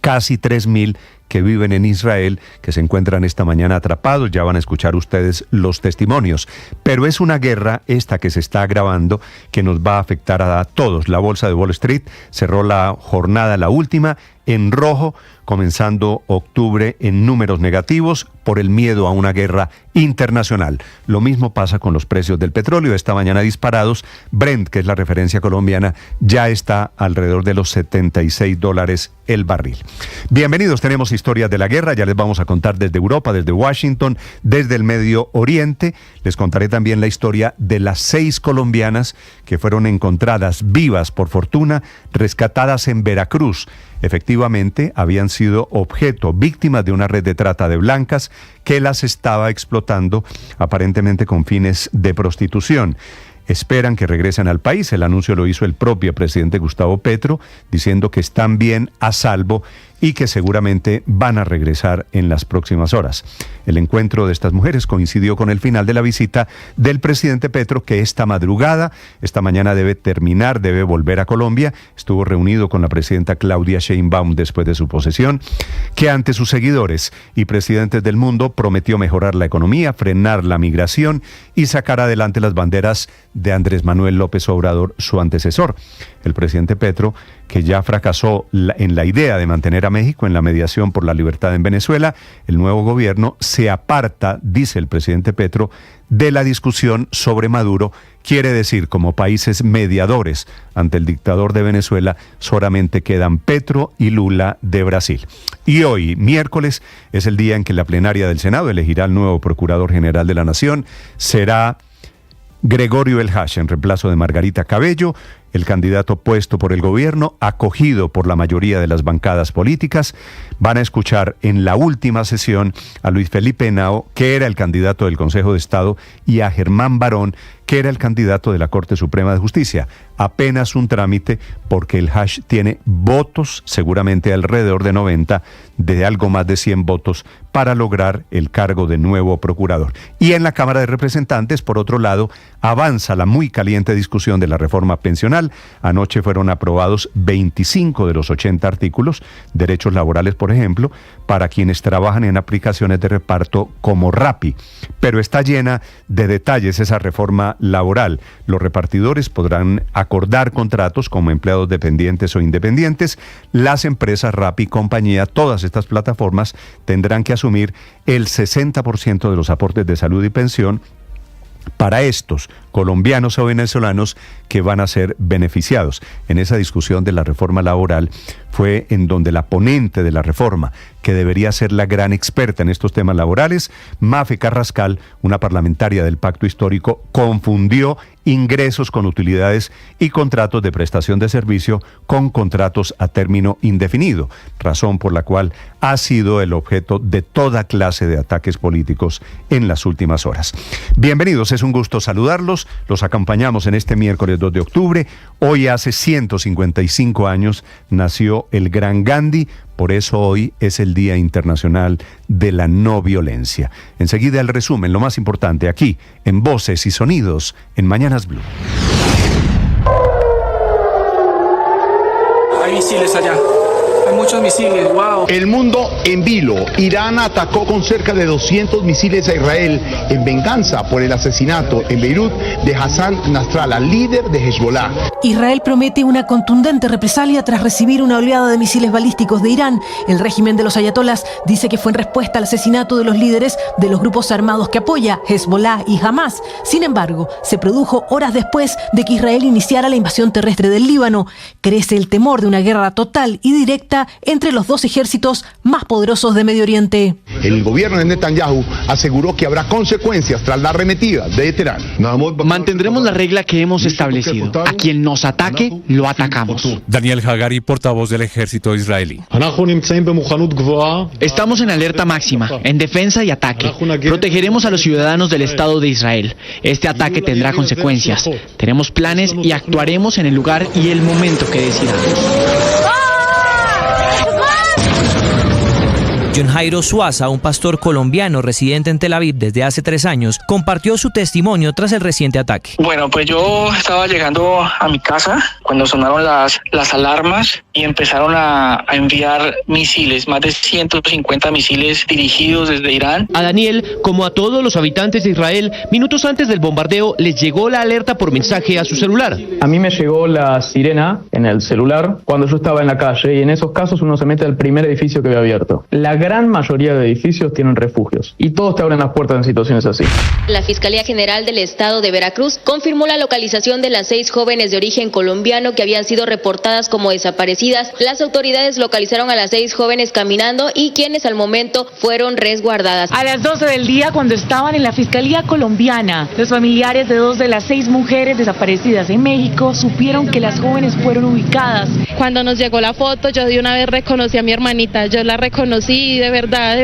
casi 3.000 que viven en Israel, que se encuentran esta mañana atrapados. Ya van a escuchar ustedes los testimonios. Pero es una guerra esta que se está agravando, que nos va a afectar a todos. La bolsa de Wall Street cerró la jornada, la última, en rojo, comenzando octubre en números negativos por el miedo a una guerra internacional. Lo mismo pasa con los precios del petróleo. Esta mañana disparados. Brent, que es la referencia colombiana, ya está alrededor de los $76 el barril. Bienvenidos, tenemos historias de la guerra. Ya les vamos a contar desde Europa, desde Washington, desde el Medio Oriente. Les contaré también la historia de las 6 colombianas que fueron encontradas vivas, por fortuna, rescatadas en Veracruz. Efectivamente, habían sido objeto, víctimas de una red de trata de blancas que las estaba explotando, aparentemente con fines de prostitución. Esperan que regresen al país. El anuncio lo hizo el propio presidente Gustavo Petro, diciendo que están bien, a salvo, y que seguramente van a regresar en las próximas horas. El encuentro de estas mujeres coincidió con el final de la visita del presidente Petro, que esta mañana debe terminar, debe volver a Colombia. Estuvo reunido con la presidenta Claudia Sheinbaum después de su posesión, que ante sus seguidores y presidentes del mundo prometió mejorar la economía, frenar la migración y sacar adelante las banderas de Andrés Manuel López Obrador, su antecesor. El presidente Petro, que ya fracasó en la idea de mantener a México en la mediación por la libertad en Venezuela, el nuevo gobierno se aparta, dice el presidente Petro, de la discusión sobre Maduro. Quiere decir, como países mediadores ante el dictador de Venezuela, solamente quedan Petro y Lula de Brasil. Y hoy, miércoles, es el día en que la plenaria del Senado elegirá al nuevo Procurador General de la Nación. Será Gregorio El Hash, en reemplazo de Margarita Cabello, el candidato puesto por el gobierno, acogido por la mayoría de las bancadas políticas. Van a escuchar en la última sesión a Luis Felipe Henao, que era el candidato del Consejo de Estado, y a Germán Barón, que era el candidato de la Corte Suprema de Justicia. Apenas un trámite, porque el Hash tiene votos, seguramente alrededor de 90, de algo más de 100 votos, para lograr el cargo de nuevo procurador. Y en la Cámara de Representantes, por otro lado, avanza la muy caliente discusión de la reforma pensional. Anoche fueron aprobados 25 de los 80 artículos, derechos laborales, por ejemplo, para quienes trabajan en aplicaciones de reparto como Rappi. Pero está llena de detalles esa reforma laboral. Los repartidores podrán acordar contratos como empleados dependientes o independientes. Las empresas Rappi, compañía, todas estas plataformas tendrán que asumir el 60% de los aportes de salud y pensión para estos colombianos o venezolanos que van a ser beneficiados. En esa discusión de la reforma laboral fue en donde la ponente de la reforma, que debería ser la gran experta en estos temas laborales, Mafe Carrascal, una parlamentaria del Pacto Histórico, confundió ingresos con utilidades y contratos de prestación de servicio con contratos a término indefinido, razón por la cual ha sido el objeto de toda clase de ataques políticos en las últimas horas. Bienvenidos, es un gusto saludarlos. Los acompañamos en este miércoles 2 de octubre. Hoy hace 155 años nació el gran Gandhi. Por eso hoy es el Día Internacional de la No Violencia. Enseguida el resumen, lo más importante, aquí, en Voces y Sonidos, en Mañanas Blue. Hay misiles allá. Hay muchos misiles, wow. El mundo en vilo. Irán atacó con cerca de 200 misiles a Israel en venganza por el asesinato en Beirut de Hassan Nasrallah, líder de Hezbollah. Israel promete una contundente represalia tras recibir una oleada de misiles balísticos de Irán. El régimen de los ayatolás dice que fue en respuesta al asesinato de los líderes de los grupos armados que apoya, Hezbollah y Hamas. Sin embargo, se produjo horas después de que Israel iniciara la invasión terrestre del Líbano. Crece el temor de una guerra total y directa entre los dos ejércitos más poderosos de Medio Oriente. El gobierno de Netanyahu aseguró que habrá consecuencias tras la arremetida de Teherán. Mantendremos la regla que hemos establecido. A quien nos ataque, lo atacamos. Daniel Hagari, portavoz del ejército israelí. Estamos en alerta máxima, en defensa y ataque. Protegeremos a los ciudadanos del Estado de Israel. Este ataque tendrá consecuencias. Tenemos planes y actuaremos en el lugar y el momento que decidamos. John Jairo Suaza, un pastor colombiano residente en Tel Aviv desde hace 3 años, compartió su testimonio tras el reciente ataque. Bueno, pues yo estaba llegando a mi casa cuando sonaron las alarmas y empezaron a enviar misiles, más de 150 misiles dirigidos desde Irán. A Daniel, como a todos los habitantes de Israel, minutos antes del bombardeo les llegó la alerta por mensaje a su celular. A mí me llegó la sirena en el celular cuando yo estaba en la calle, y en esos casos uno se mete al primer edificio que ve abierto. La gran mayoría de edificios tienen refugios y todos te abren las puertas en situaciones así. La Fiscalía General del Estado de Veracruz confirmó la localización de las 6 jóvenes de origen colombiano que habían sido reportadas como desaparecidas. Las autoridades localizaron a las 6 jóvenes caminando y quienes al momento fueron resguardadas. A las 12 del día, cuando estaban en la Fiscalía colombiana, los familiares de 2 de las 6 mujeres desaparecidas en México supieron que las jóvenes fueron ubicadas. Cuando nos llegó la foto, yo de una vez reconocí a mi hermanita, yo la reconocí y de verdad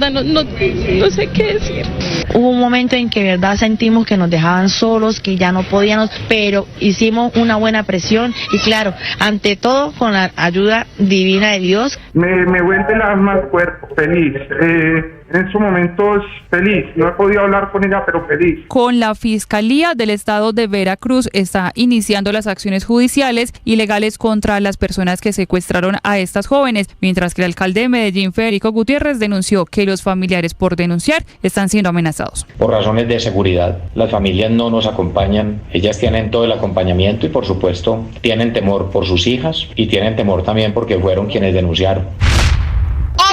no sé qué decir. Hubo un momento en que de verdad sentimos que nos dejaban solos, que ya no podíamos, pero hicimos una buena presión y claro, ante todo con la ayuda divina de Dios. Me vuelve el alma al cuerpo, feliz. En estos momentos feliz, no he podido hablar con ella, pero feliz. Con la Fiscalía del Estado de Veracruz está iniciando las acciones judiciales y legales contra las personas que secuestraron a estas jóvenes, mientras que el alcalde de Medellín, Federico Gutiérrez, denunció que los familiares por denunciar están siendo amenazados. Por razones de seguridad, las familias no nos acompañan, ellas tienen todo el acompañamiento y por supuesto tienen temor por sus hijas y tienen temor también porque fueron quienes denunciaron.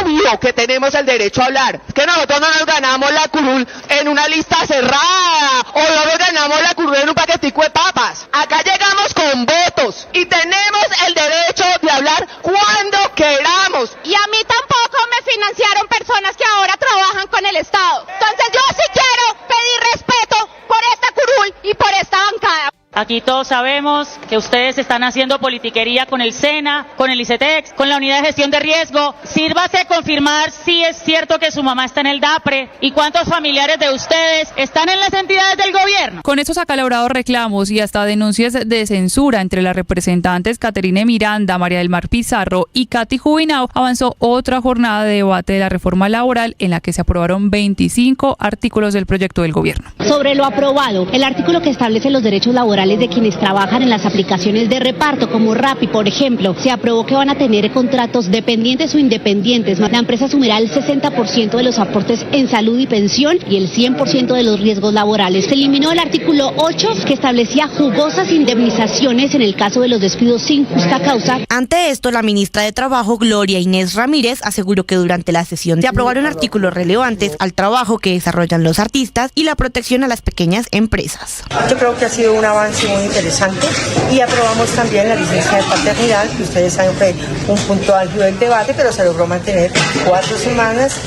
Obvio que tenemos el derecho a hablar. Es que nosotros no nos ganamos la curul en una lista cerrada o no nos ganamos la curul en un paquetico de papas. Acá llegamos con votos y tenemos el derecho de hablar cuando queramos. Y a mí tampoco me financiaron personas que ahora trabajan con el Estado. Entonces yo sí quiero pedir respeto por esta curul y por esta bancada. Aquí todos sabemos que ustedes están haciendo politiquería con el SENA, con el ICETEX, con la Unidad de Gestión de Riesgo. Sírvase confirmar si es cierto que su mamá está en el DAPRE y cuántos familiares de ustedes están en las entidades del gobierno. Con estos acalorados reclamos y hasta denuncias de censura entre las representantes Caterine Miranda, María del Mar Pizarro y Katy Jubinao, avanzó otra jornada de debate de la reforma laboral en la que se aprobaron 25 artículos del proyecto del gobierno. Sobre lo aprobado, el artículo que establece los derechos laborales de quienes trabajan en las aplicaciones de reparto como Rappi, por ejemplo, se aprobó que van a tener contratos dependientes o independientes. La empresa asumirá el 60% de los aportes en salud y pensión y el 100% de los riesgos laborales. Se eliminó el artículo 8 que establecía jugosas indemnizaciones en el caso de los despidos sin justa causa. Ante esto, la ministra de Trabajo, Gloria Inés Ramírez, aseguró que durante la sesión se aprobaron artículos relevantes al trabajo que desarrollan los artistas y la protección a las pequeñas empresas. Yo creo que ha sido un avance muy interesante y aprobamos también la licencia de paternidad, que ustedes saben fue un punto álgido del debate, pero se logró mantener 4 semanas.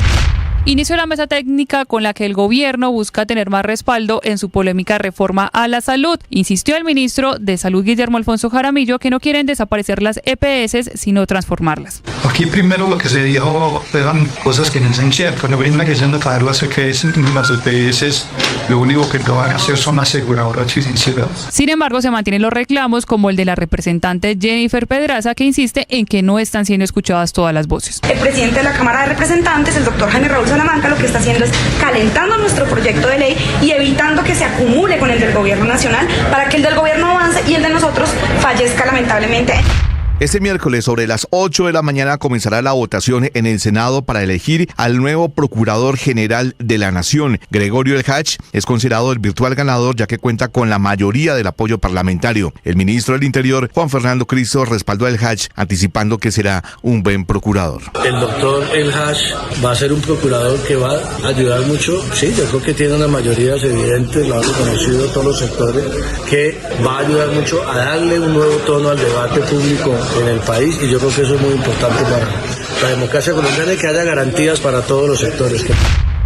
Inició la mesa técnica con la que el gobierno busca tener más respaldo en su polémica reforma a la salud. Insistió el ministro de Salud, Guillermo Alfonso Jaramillo, que no quieren desaparecer las EPS, sino transformarlas. Aquí primero lo que se dijo eran cosas que no son ciertas. Cuando vienen diciendo que las EPS, lo único que van a hacer son aseguradoras financieras. Sin embargo, se mantienen los reclamos, como el de la representante Jennifer Pedraza, que insiste en que no están siendo escuchadas todas las voces. El presidente de la Cámara de Representantes, el doctor Jaime Raúl Salamanca, lo que está haciendo es calentando nuestro proyecto de ley y evitando que se acumule con el del gobierno nacional para que el del gobierno avance y el de nosotros fallezca lamentablemente. Este miércoles sobre las 8 de la mañana comenzará la votación en el Senado para elegir al nuevo Procurador General de la Nación. Gregorio El Hach es considerado el virtual ganador, ya que cuenta con la mayoría del apoyo parlamentario. El ministro del Interior, Juan Fernando Cristo, respaldó a El Hach, anticipando que será un buen procurador. El doctor El Hach va a ser un procurador que va a ayudar mucho. Sí, yo creo que tiene unas mayorías evidentes, lo han reconocido todos los sectores, que va a ayudar mucho a darle un nuevo tono al debate público en el país, y yo creo que eso es muy importante para la democracia colombiana y que haya garantías para todos los sectores.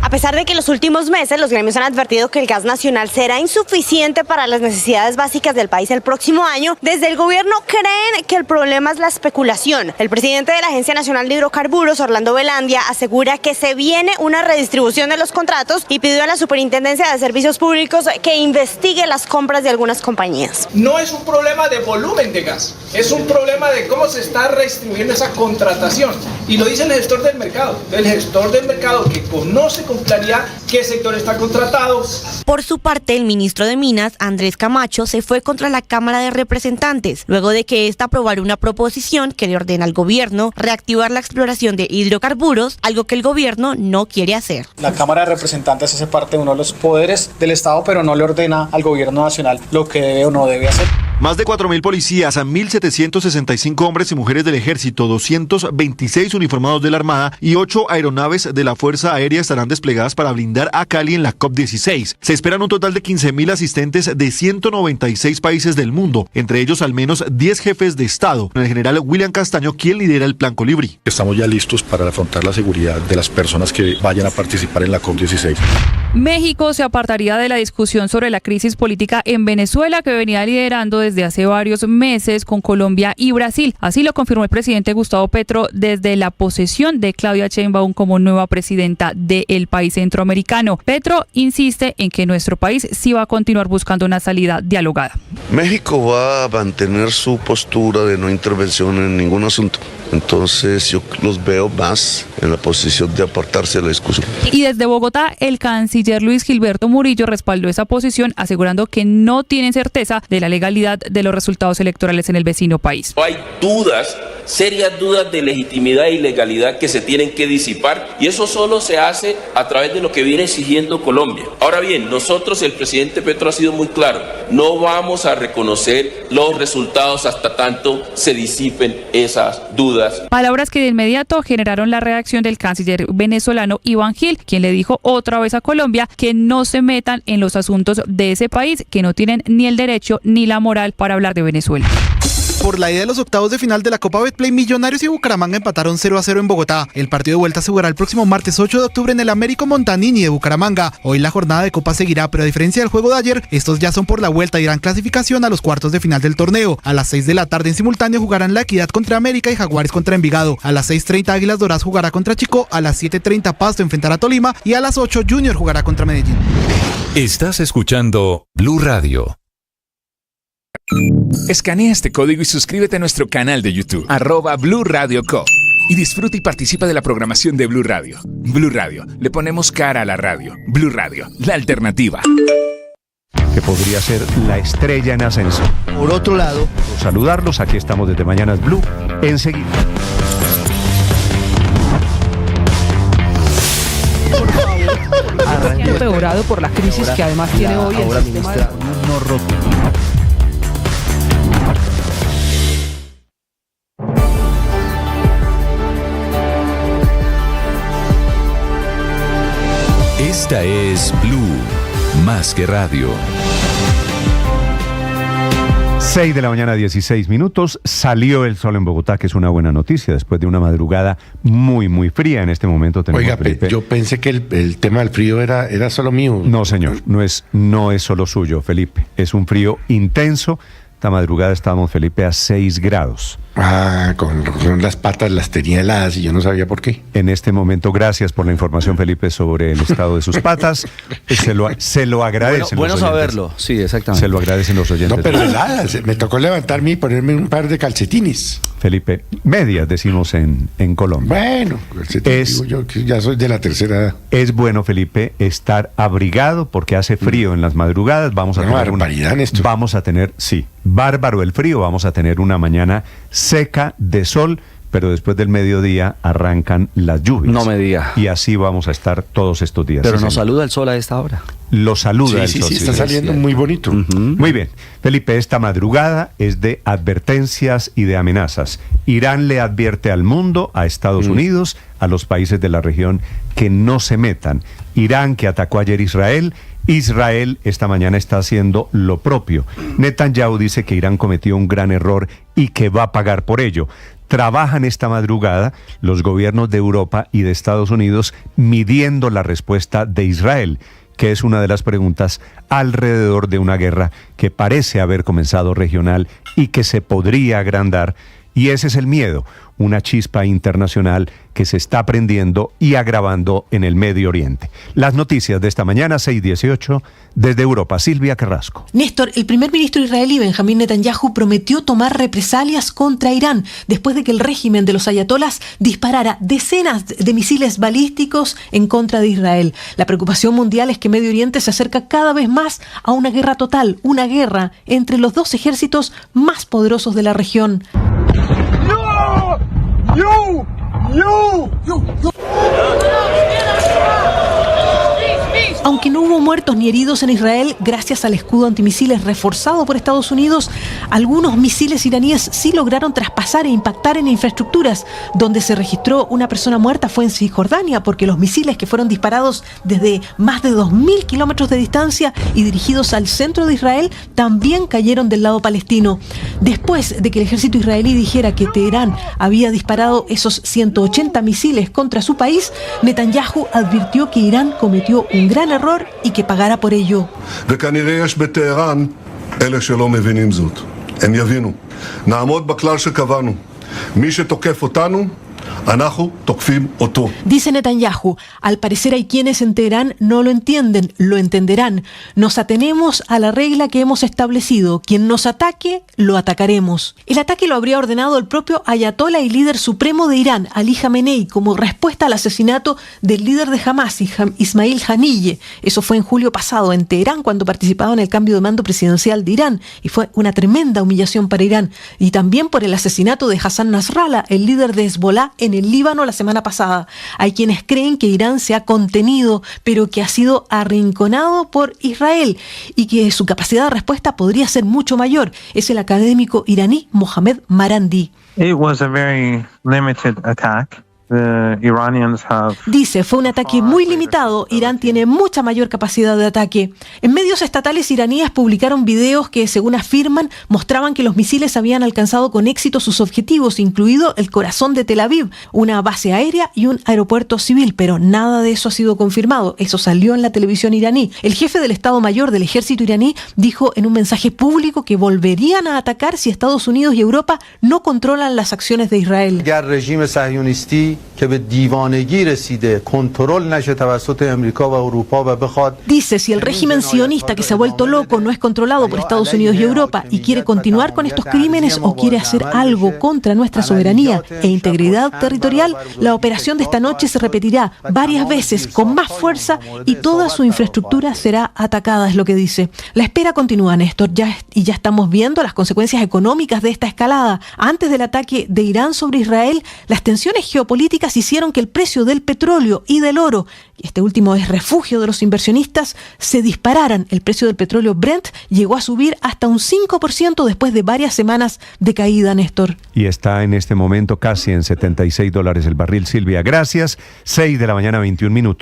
A pesar de que en los últimos meses los gremios han advertido que el gas nacional será insuficiente para las necesidades básicas del país el próximo año, desde el gobierno creen que el problema es la especulación. El presidente de la Agencia Nacional de Hidrocarburos, Orlando Velandia, asegura que se viene una redistribución de los contratos y pidió a la Superintendencia de Servicios Públicos que investigue las compras de algunas compañías. No es un problema de volumen de gas, es un problema de cómo se está redistribuyendo esa contratación. Y lo dice el gestor del mercado que conoce con con claridad qué sector está contratado. Por su parte, el ministro de Minas, Andrés Camacho, se fue contra la Cámara de Representantes, luego de que ésta aprobara una proposición que le ordena al gobierno reactivar la exploración de hidrocarburos, algo que el gobierno no quiere hacer. La Cámara de Representantes hace parte de uno de los poderes del Estado, pero no le ordena al gobierno nacional lo que debe o no debe hacer. Más de 4.000 policías, 1.765 hombres y mujeres del Ejército, 226 uniformados de la Armada y 8 aeronaves de la Fuerza Aérea estarán desplegadas para blindar a Cali en la COP16. Se esperan un total de 15.000 asistentes de 196 países del mundo, entre ellos al menos 10 jefes de Estado. El general William Castaño, quien lidera el Plan Colibrí. Estamos ya listos para afrontar la seguridad de las personas que vayan a participar en la COP16. México se apartaría de la discusión sobre la crisis política en Venezuela que venía liderando desde hace varios meses con Colombia y Brasil. Así lo confirmó el presidente Gustavo Petro desde la posesión de Claudia Sheinbaum como nueva presidenta del país centroamericano. Petro insiste en que nuestro país sí va a continuar buscando una salida dialogada. México va a mantener su postura de no intervención en ningún asunto. Entonces yo los veo más en la posición de apartarse de la discusión. Y desde Bogotá, el canciller Luis Gilberto Murillo respaldó esa posición, asegurando que no tienen certeza de la legalidad de los resultados electorales en el vecino país. Hay dudas, serias dudas de legitimidad y legalidad que se tienen que disipar, y eso solo se hace a través de lo que viene exigiendo Colombia. Ahora bien, nosotros, el presidente Petro ha sido muy claro, no vamos a reconocer los resultados hasta tanto se disipen esas dudas. Palabras que de inmediato generaron la reacción del canciller venezolano Iván Gil, quien le dijo otra vez a Colombia que no se metan en los asuntos de ese país, que no tienen ni el derecho ni la moral para hablar de Venezuela. Por la ida de los octavos de final de la Copa Betplay, Millonarios y Bucaramanga empataron 0-0 en Bogotá. El partido de vuelta se jugará el próximo martes 8 de octubre en el Américo Montanini de Bucaramanga. Hoy la jornada de Copa seguirá, pero a diferencia del juego de ayer, estos ya son por la vuelta y darán clasificación a los cuartos de final del torneo. A las 6 de la tarde en simultáneo jugarán La Equidad contra América y Jaguares contra Envigado. A las 6:30 Águilas Doradas jugará contra Chico, a las 7:30 Pasto enfrentará a Tolima y a las 8 Junior jugará contra Medellín. Estás escuchando Blue Radio. Escanea este código y suscríbete a nuestro canal de YouTube, @Blue Radio Co. Y disfruta y participa de la programación de Blue Radio. Blue Radio, le ponemos cara a la radio. Blue Radio, la alternativa. Que podría ser la estrella en ascenso. Por otro lado, saludarlos, aquí estamos desde Mañanas Blue, enseguida. Ha empeorado por la crisis que además tiene hoy el sistema de... Esta es Blue, más que radio. 6 de la mañana, 16 minutos. Salió el sol en Bogotá, que es una buena noticia, después de una madrugada muy, muy fría. En este momento tenemos... Oiga, Felipe, yo pensé que el tema del frío era solo mío. No, señor, no es solo suyo, Felipe. Es un frío intenso. Esta madrugada estábamos, Felipe, a 6 grados. Ah, con las patas las tenía heladas y yo no sabía por qué. En este momento, gracias por la información, Felipe, sobre el estado de sus patas. Se lo agradecen. Bueno saberlo, sí, exactamente. Se lo agradecen los oyentes. No, pero heladas. Me tocó levantarme y ponerme un par de calcetines. Felipe, medias decimos en Colombia. Bueno, digo yo que ya soy de la tercera edad. Es bueno, Felipe, estar abrigado porque hace frío en las madrugadas. Vamos a tener sí, bárbaro el frío. Vamos a tener una mañana seca de sol, pero después del mediodía arrancan las lluvias. No me diga. Y así vamos a estar todos estos días. Pero nos saluda el sol a esta hora. Lo saluda el sol. Sí, está saliendo muy bonito. Muy bien. Felipe, esta madrugada es de advertencias y de amenazas. Irán le advierte al mundo, a Estados Unidos, a los países de la región, que no se metan. Irán, que atacó ayer Israel esta mañana está haciendo lo propio. Netanyahu dice que Irán cometió un gran error y que va a pagar por ello. Trabajan esta madrugada los gobiernos de Europa y de Estados Unidos midiendo la respuesta de Israel, que es una de las preguntas alrededor de una guerra que parece haber comenzado regional y que se podría agrandar Y ese es el miedo, una chispa internacional que se está prendiendo y agravando en el Medio Oriente. Las noticias de esta mañana, 6:18, desde Europa. Silvia Carrasco. Néstor, el primer ministro israelí Benjamín Netanyahu prometió tomar represalias contra Irán después de que el régimen de los ayatolás disparara decenas de misiles balísticos en contra de Israel. La preocupación mundial es que Medio Oriente se acerca cada vez más a una guerra total, una guerra entre los dos ejércitos más poderosos de la región. Aunque no hubo muertos ni heridos en Israel, gracias al escudo antimisiles reforzado por Estados Unidos, algunos misiles iraníes sí lograron traspasar e impactar en infraestructuras. Donde se registró una persona muerta fue en Cisjordania, porque los misiles que fueron disparados desde más de 2.000 kilómetros de distancia y dirigidos al centro de Israel también cayeron del lado palestino. Después de que el ejército israelí dijera que Teherán había disparado esos 180 misiles contra su país, Netanyahu advirtió que Irán cometió un gran error y que pagará por ello. וכנראה יש בטהרן אלה שלא מבינים זאת. הם יבינו. נעמוד בכלל שקבענו. מי שתוקף אותנו, אנחנו תוקפים אותו. Dice Netanyahu, al parecer hay quienes en Teherán no lo entienden, lo entenderán. Nos atenemos a la regla que hemos establecido. Quien nos ataque, lo atacaremos. El ataque lo habría ordenado el propio ayatolá y líder supremo de Irán, Ali Jamenei, como respuesta al asesinato del líder de Hamas, Ismail Haniyeh. Eso fue en julio pasado en Teherán, cuando participaba en el cambio de mando presidencial de Irán, y fue una tremenda humillación para Irán. Y también por el asesinato de Hassan Nasrallah, el líder de Hezbollah, en el Líbano la semana pasada. Hay quienes creen que Irán se ha contenido, pero que ha sido arrinconado por Israel y que su capacidad de respuesta podría ser mucho mayor. Es el académico iraní Mohamed Marandi. It was a very limited attack. Dice, fue un ataque muy limitado. Irán tiene mucha mayor capacidad de ataque. En medios estatales iraníes publicaron videos que, según afirman, mostraban que los misiles habían alcanzado con éxito sus objetivos, incluido el corazón de Tel Aviv, una base aérea y un aeropuerto civil, pero nada de eso ha sido confirmado. Eso salió en la televisión iraní. El jefe del Estado Mayor del ejército iraní dijo en un mensaje público que volverían a atacar si Estados Unidos y Europa no controlan las acciones de Israel. Dice, si el régimen sionista que se ha vuelto loco no es controlado por Estados Unidos y Europa y quiere continuar con estos crímenes o quiere hacer algo contra nuestra soberanía e integridad territorial, la operación de esta noche se repetirá varias veces con más fuerza y toda su infraestructura será atacada, es lo que dice. La espera continúa, Néstor, ya estamos viendo las consecuencias económicas de esta escalada. Antes del ataque de Irán sobre Israel, las tensiones geopolíticas hicieron que el precio del petróleo y del oro, este último es refugio de los inversionistas, se dispararan. El precio del petróleo Brent llegó a subir hasta un 5% después de varias semanas de caída, Néstor. Y está en este momento casi en $76 el barril. Silvia, gracias. 6:21 a.m.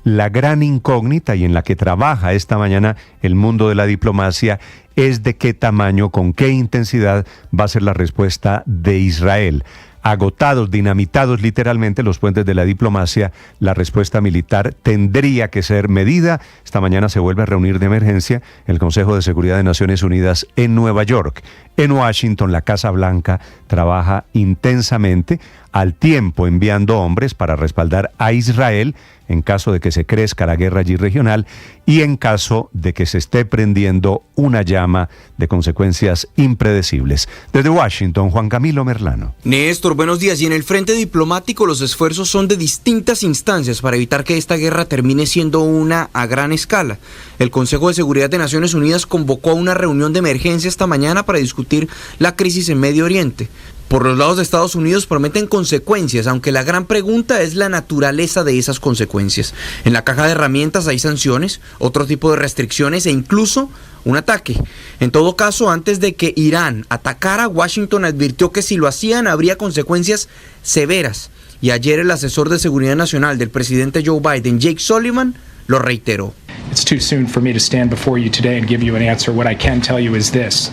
La gran incógnita y en la que trabaja esta mañana el mundo de la diplomacia es de qué tamaño, con qué intensidad va a ser la respuesta de Israel. Agotados, dinamitados literalmente los puentes de la diplomacia, la respuesta militar tendría que ser medida. Esta mañana se vuelve a reunir de emergencia el Consejo de Seguridad de Naciones Unidas en Nueva York. En Washington, la Casa Blanca trabaja intensamente, al tiempo enviando hombres para respaldar a Israel en caso de que se crezca la guerra allí regional y en caso de que se esté prendiendo una llama de consecuencias impredecibles. Desde Washington, Juan Camilo Merlano. Néstor, buenos días. Y en el frente diplomático los esfuerzos son de distintas instancias para evitar que esta guerra termine siendo una a gran escala. El Consejo de Seguridad de Naciones Unidas convocó a una reunión de emergencia esta mañana para discutir la crisis en Medio Oriente. Por los lados de Estados Unidos prometen consecuencias, aunque la gran pregunta es la naturaleza de esas consecuencias. En la caja de herramientas hay sanciones, otro tipo de restricciones e incluso un ataque. En todo caso, antes de que Irán atacara, Washington advirtió que si lo hacían habría consecuencias severas. Y ayer el asesor de Seguridad Nacional del presidente Joe Biden, Jake Sullivan, lo reiteró. it's too soon for me to stand before you today and give you an answer. What I can tell you is this.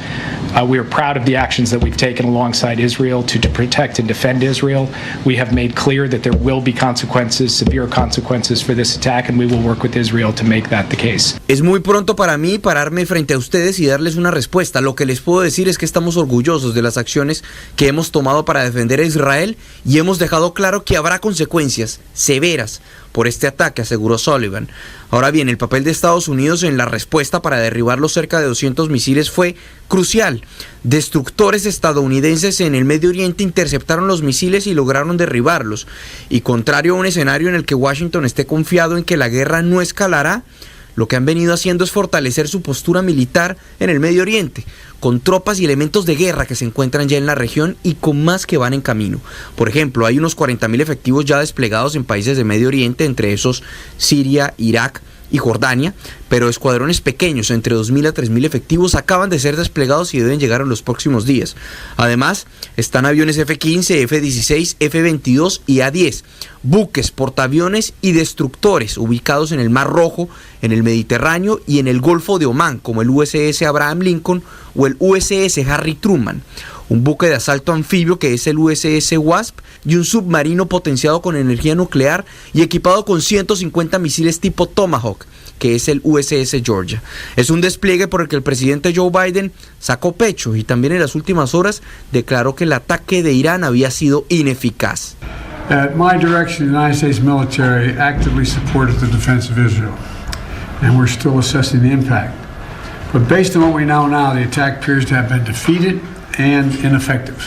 We are proud of the actions that we've taken alongside Israel to protect and defend Israel. We have made clear that there will be consequences, severe consequences for this attack, and we will work with Israel to make that the case. Es muy pronto para mí pararme frente a ustedes y darles una respuesta. Lo que les puedo decir es que estamos orgullosos de las acciones que hemos tomado para defender a Israel y hemos dejado claro que habrá consecuencias severas por este ataque, aseguró Sullivan. Ahora bien, el papel de Estados Unidos en la respuesta para derribar los cerca de 200 misiles fue crucial. Destructores estadounidenses en el Medio Oriente interceptaron los misiles y lograron derribarlos. Y contrario a un escenario en el que Washington esté confiado en que la guerra no escalará, lo que han venido haciendo es fortalecer su postura militar en el Medio Oriente, con tropas y elementos de guerra que se encuentran ya en la región y con más que van en camino. Por ejemplo, hay unos 40.000 efectivos ya desplegados en países de Medio Oriente, entre esos Siria, Irak y Jordania, pero escuadrones pequeños, entre 2.000 a 3.000 efectivos, acaban de ser desplegados y deben llegar en los próximos días. Además, están aviones F-15, F-16, F-22 y A-10, buques, portaaviones y destructores ubicados en el Mar Rojo, en el Mediterráneo y en el Golfo de Omán, como el USS Abraham Lincoln o el USS Harry Truman, un buque de asalto anfibio que es el USS Wasp y un submarino potenciado con energía nuclear y equipado con 150 misiles tipo Tomahawk, que es el USS Georgia. Es un despliegue por el que el presidente Joe Biden sacó pecho y también en las últimas horas declaró que el ataque de Irán había sido ineficaz. At my direction, the United States military actively supported the defense of Israel, and we're still assessing the impact. But based on what we know now, the attack appears to have been defeated and ineffective.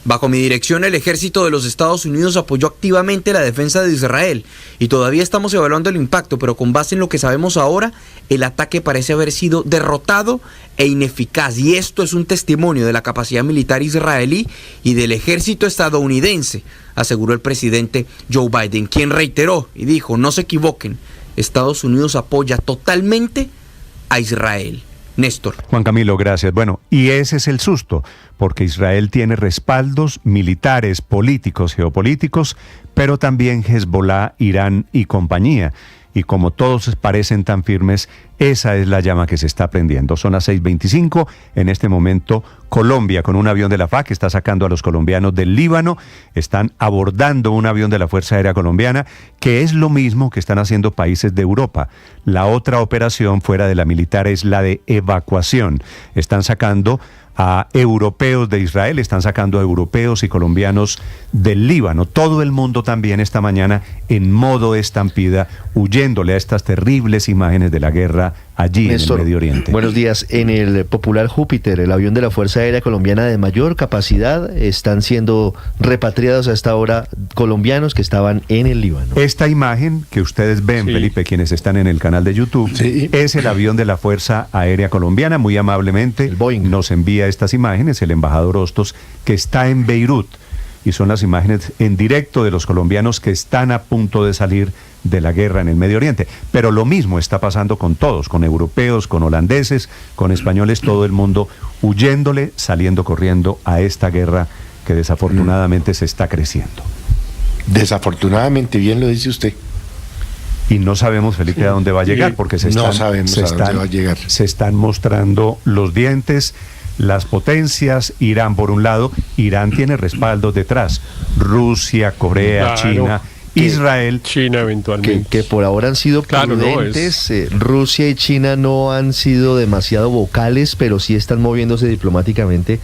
Bajo mi dirección, el ejército de los Estados Unidos apoyó activamente la defensa de Israel y todavía estamos evaluando el impacto, pero con base en lo que sabemos ahora, el ataque parece haber sido derrotado e ineficaz. Y esto es un testimonio de la capacidad militar israelí y del ejército estadounidense, aseguró el presidente Joe Biden, quien reiteró y dijo: no se equivoquen, Estados Unidos apoya totalmente a Israel. Néstor. Juan Camilo, gracias. Bueno, y ese es el susto, porque Israel tiene respaldos militares, políticos, geopolíticos, pero también Hezbollah, Irán y compañía. Y como todos parecen tan firmes, esa es la llama que se está prendiendo. Son las 6:25. En este momento, Colombia, con un avión de la FAC, está sacando a los colombianos del Líbano. Están abordando un avión de la Fuerza Aérea Colombiana, que es lo mismo que están haciendo países de Europa. La otra operación fuera de la militar es la de evacuación. Están sacando a europeos de Israel, están sacando a europeos y colombianos del Líbano. Todo el mundo también esta mañana en modo estampida, huyéndole a estas terribles imágenes de la guerra allí, Néstor, en el Medio Oriente. Buenos días. En el popular Júpiter, el avión de la Fuerza Aérea Colombiana de mayor capacidad, están siendo repatriados a esta hora colombianos que estaban en el Líbano. Esta imagen que ustedes ven, sí, Felipe, quienes están en el canal de YouTube, sí, es el avión de la Fuerza Aérea Colombiana. Muy amablemente nos envía estas imágenes el embajador Hostos, que está en Beirut, y son las imágenes en directo de los colombianos que están a punto de salir de la guerra en el Medio Oriente. Pero lo mismo está pasando con todos, con europeos, con holandeses, con españoles, todo el mundo huyéndole, saliendo corriendo a esta guerra que desafortunadamente se está creciendo. Desafortunadamente, bien lo dice usted. Y no sabemos, Felipe, a dónde va a llegar, porque se están mostrando los dientes. Las potencias, Irán por un lado, Irán tiene respaldos detrás, Rusia, Corea, claro, China, Israel. China eventualmente. Que por ahora han sido prudentes, Rusia y China no han sido demasiado vocales, pero sí están moviéndose diplomáticamente.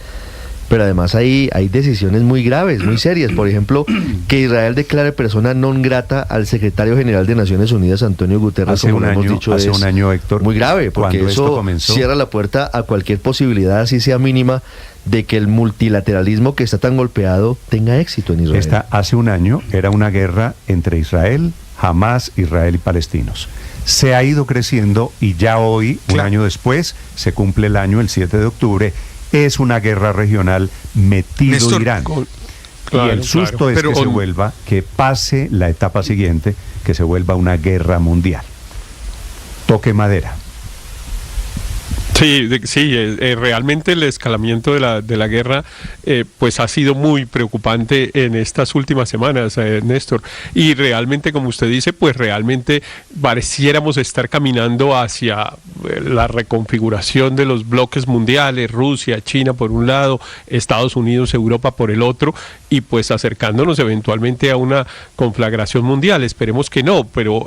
Pero además hay decisiones muy graves, muy serias. Por ejemplo, que Israel declare persona non grata al secretario general de Naciones Unidas, Antonio Guterres, como hemos dicho, hace un año, Héctor, muy grave, porque eso cierra la puerta a cualquier posibilidad, así sea mínima, de que el multilateralismo que está tan golpeado tenga éxito en Israel. Hace un año era una guerra entre Israel, Hamás, Israel y palestinos. Se ha ido creciendo y ya hoy, un año después, se cumple el año, el 7 de octubre, es una guerra regional metido Néstor, Irán. Y el susto es que pase la etapa siguiente, que se vuelva una guerra mundial. Toque madera. Sí, realmente el escalamiento de la guerra pues ha sido muy preocupante en estas últimas semanas, Néstor, y realmente, como usted dice, pues realmente pareciéramos estar caminando hacia la reconfiguración de los bloques mundiales, Rusia, China por un lado, Estados Unidos, Europa por el otro, y pues acercándonos eventualmente a una conflagración mundial. Esperemos que no, pero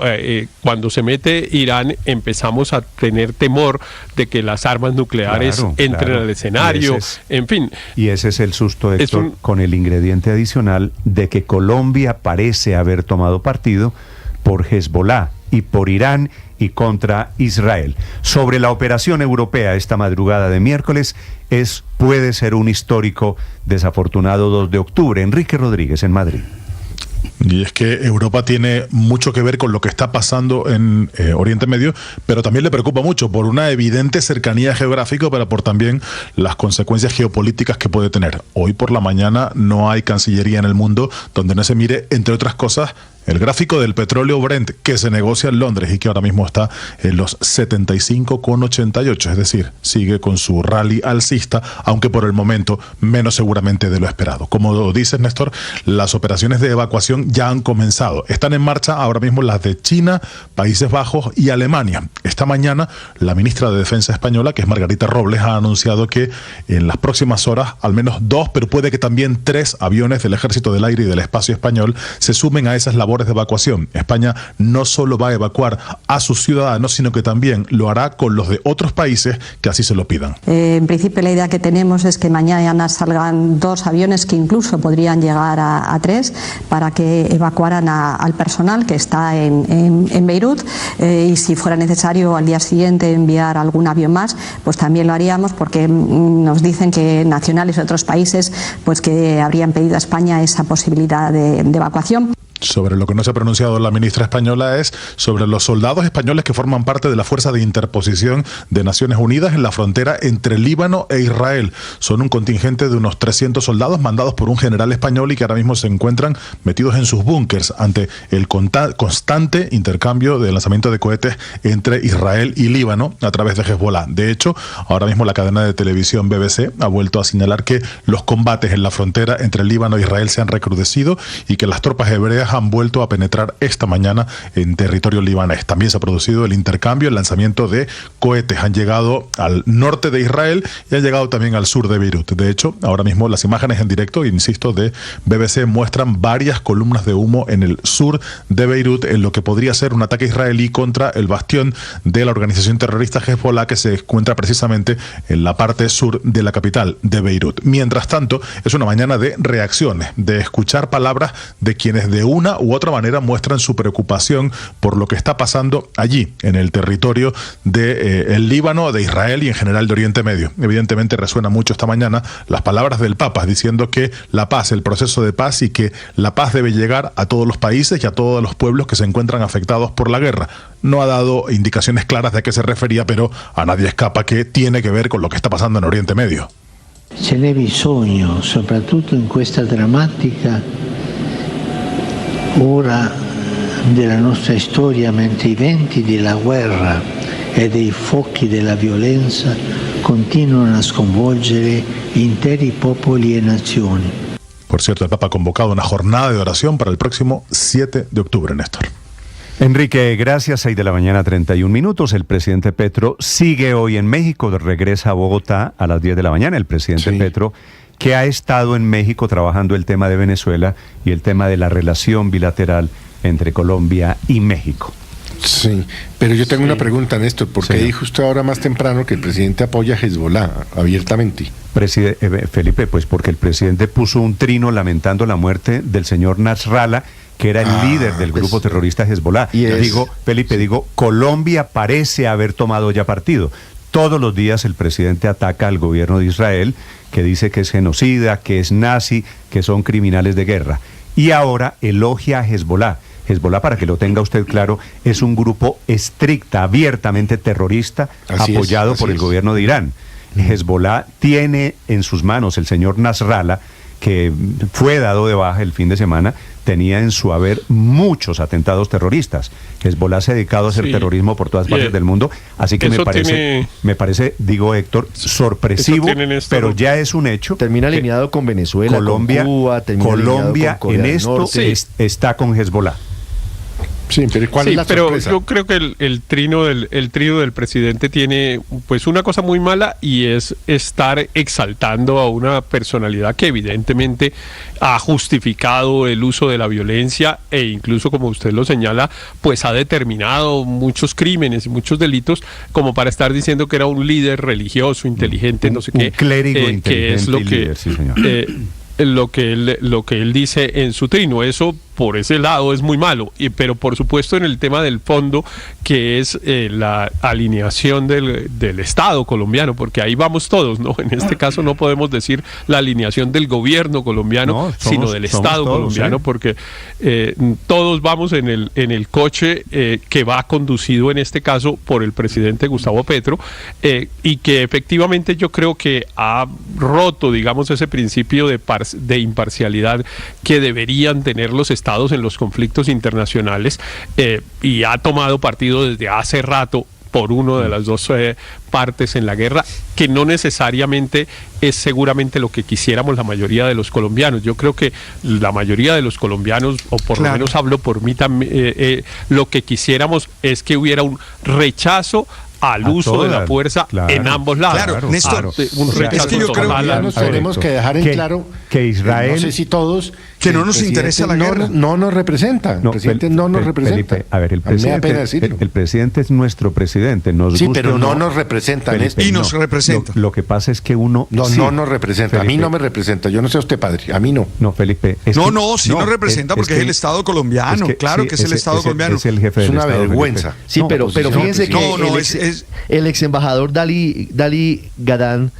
cuando se mete Irán empezamos a tener temor de que las armas nucleares entren al escenario, en fin. Y ese es el susto, Héctor, con el ingrediente adicional de que Colombia parece haber tomado partido por Hezbollah y por Irán y contra Israel. Sobre la operación europea esta madrugada de miércoles, puede ser un histórico desafortunado 2 de octubre. Enrique Rodríguez en Madrid. Y es que Europa tiene mucho que ver con lo que está pasando en Oriente Medio, pero también le preocupa mucho por una evidente cercanía geográfica, pero por también las consecuencias geopolíticas que puede tener. Hoy por la mañana no hay cancillería en el mundo donde no se mire, entre otras cosas, el gráfico del petróleo Brent que se negocia en Londres y que ahora mismo está en los 75,88, es decir, sigue con su rally alcista, aunque por el momento menos seguramente de lo esperado. Como dices, Néstor, las operaciones de evacuación ya han comenzado. Están en marcha ahora mismo las de China, Países Bajos y Alemania. Esta mañana la ministra de Defensa española, que es Margarita Robles, ha anunciado que en las próximas horas al menos 2, pero puede que también 3 aviones del Ejército del Aire y del Espacio Español se sumen a esas labores de evacuación. España no solo va a evacuar a sus ciudadanos, sino que también lo hará con los de otros países que así se lo pidan. En principio la idea que tenemos es que mañana salgan 2 aviones que incluso podrían llegar a 3 para que evacuaran al personal que está en Beirut y si fuera necesario al día siguiente enviar algún avión más, pues también lo haríamos porque nos dicen que nacionales de otros países pues que habrían pedido a España esa posibilidad de evacuación. Sobre lo que no se ha pronunciado la ministra española es sobre los soldados españoles que forman parte de la Fuerza de Interposición de Naciones Unidas en la frontera entre Líbano e Israel. Son un contingente de unos 300 soldados mandados por un general español y que ahora mismo se encuentran metidos en sus búnkers ante el constante intercambio de lanzamiento de cohetes entre Israel y Líbano a través de Hezbollah. De hecho, ahora mismo la cadena de televisión BBC ha vuelto a señalar que los combates en la frontera entre Líbano e Israel se han recrudecido y que las tropas hebreas han vuelto a penetrar esta mañana en territorio libanés. También se ha producido el intercambio, el lanzamiento de cohetes. Han llegado al norte de Israel y han llegado también al sur de Beirut. De hecho, ahora mismo las imágenes en directo, insisto, de BBC muestran varias columnas de humo en el sur de Beirut en lo que podría ser un ataque israelí contra el bastión de la organización terrorista Hezbollah que se encuentra precisamente en la parte sur de la capital de Beirut. Mientras tanto, es una mañana de reacciones, de escuchar palabras de quienes de una u otra manera muestran su preocupación por lo que está pasando allí, en el territorio de el Líbano, de Israel y en general de Oriente Medio. Evidentemente resuena mucho esta mañana las palabras del Papa diciendo que la paz, el proceso de paz y que la paz debe llegar a todos los países y a todos los pueblos que se encuentran afectados por la guerra. No ha dado indicaciones claras de a qué se refería, pero a nadie escapa que tiene que ver con lo que está pasando en Oriente Medio. Ce n'è bisogno, soprattutto in questa drammatica ora della nostra storia, mentre i venti della guerra e dei fuochi della violenza continuano a sconvolgere interi popoli e nazioni. Por cierto, el Papa ha convocado una jornada de oración para el próximo 7 de octubre, Néstor. Enrique, gracias. 6 de la mañana, 31 minutos. El presidente Petro sigue hoy en México, regresa a Bogotá a las 10 de la mañana. El presidente Petro, que ha estado en México trabajando el tema de Venezuela y el tema de la relación bilateral entre Colombia y México. Sí, pero yo tengo una pregunta, Néstor, porque dijo usted ahora más temprano que el presidente apoya a Hezbollah abiertamente. Felipe, pues porque el presidente puso un trino lamentando la muerte del señor Nasrallah, que era el líder del grupo terrorista Hezbollah. Digo, Colombia parece haber tomado ya partido. Todos los días el presidente ataca al gobierno de Israel, que dice que es genocida, que es nazi, que son criminales de guerra. Y ahora elogia a Hezbollah. Hezbollah, para que lo tenga usted claro, es un grupo estricta, abiertamente terrorista, apoyado por el gobierno de Irán. Hezbollah tiene en sus manos el señor Nasrallah, que fue dado de baja el fin de semana, tenía en su haber muchos atentados terroristas. Hezbollah se ha dedicado a hacer terrorismo por todas partes del mundo, así que me parece, digo Héctor, sorpresivo, pero ya es un hecho. Termina alineado con Venezuela, Colombia, con Cuba, Colombia con Corea en esto está con Hezbollah. Sí, pero ¿cuál es la sorpresa? Yo creo que el trío del presidente tiene pues una cosa muy mala, y es estar exaltando a una personalidad que evidentemente ha justificado el uso de la violencia e incluso, como usted lo señala, pues ha determinado muchos crímenes y muchos delitos, como para estar diciendo que era un líder religioso, inteligente, no sé qué. Un clérigo inteligente, que es lo y que líder, sí, señor. lo que él dice en su trino. Eso por ese lado es muy malo, pero por supuesto en el tema del fondo, que es la alineación del Estado colombiano, porque ahí vamos todos, ¿no? En este caso no podemos decir la alineación del gobierno colombiano, sino del Estado colombiano, porque todos vamos en el coche que va conducido en este caso por el presidente Gustavo Petro, y que efectivamente yo creo que ha roto, digamos, ese principio de imparcialidad que deberían tener los estados en los conflictos internacionales, y ha tomado partido desde hace rato por uno de las dos partes en la guerra, que no necesariamente es seguramente lo que quisiéramos la mayoría de los colombianos. Yo creo que la mayoría de los colombianos, o por lo menos hablo por mí también, lo que quisiéramos es que hubiera un rechazo al uso de la fuerza en ambos lados. Claro, Néstor, es que yo creo que tenemos que dejar en claro que Israel, no sé si todos, que no nos interesa la guerra. No nos representa. El presidente no nos representa. Felipe, a ver, el presidente es nuestro presidente. Sí, pero no nos representa. Y nos representa. Lo que pasa es que uno... No nos representa. Felipe, a mí no me representa. Yo no sé a usted, padre. A mí no. No, Felipe. Sí nos representa, porque es el Estado colombiano. Claro que es el Estado colombiano. Es el jefe del Estado. Es una vergüenza. Sí, pero fíjense que el ex embajador Dali Gadán,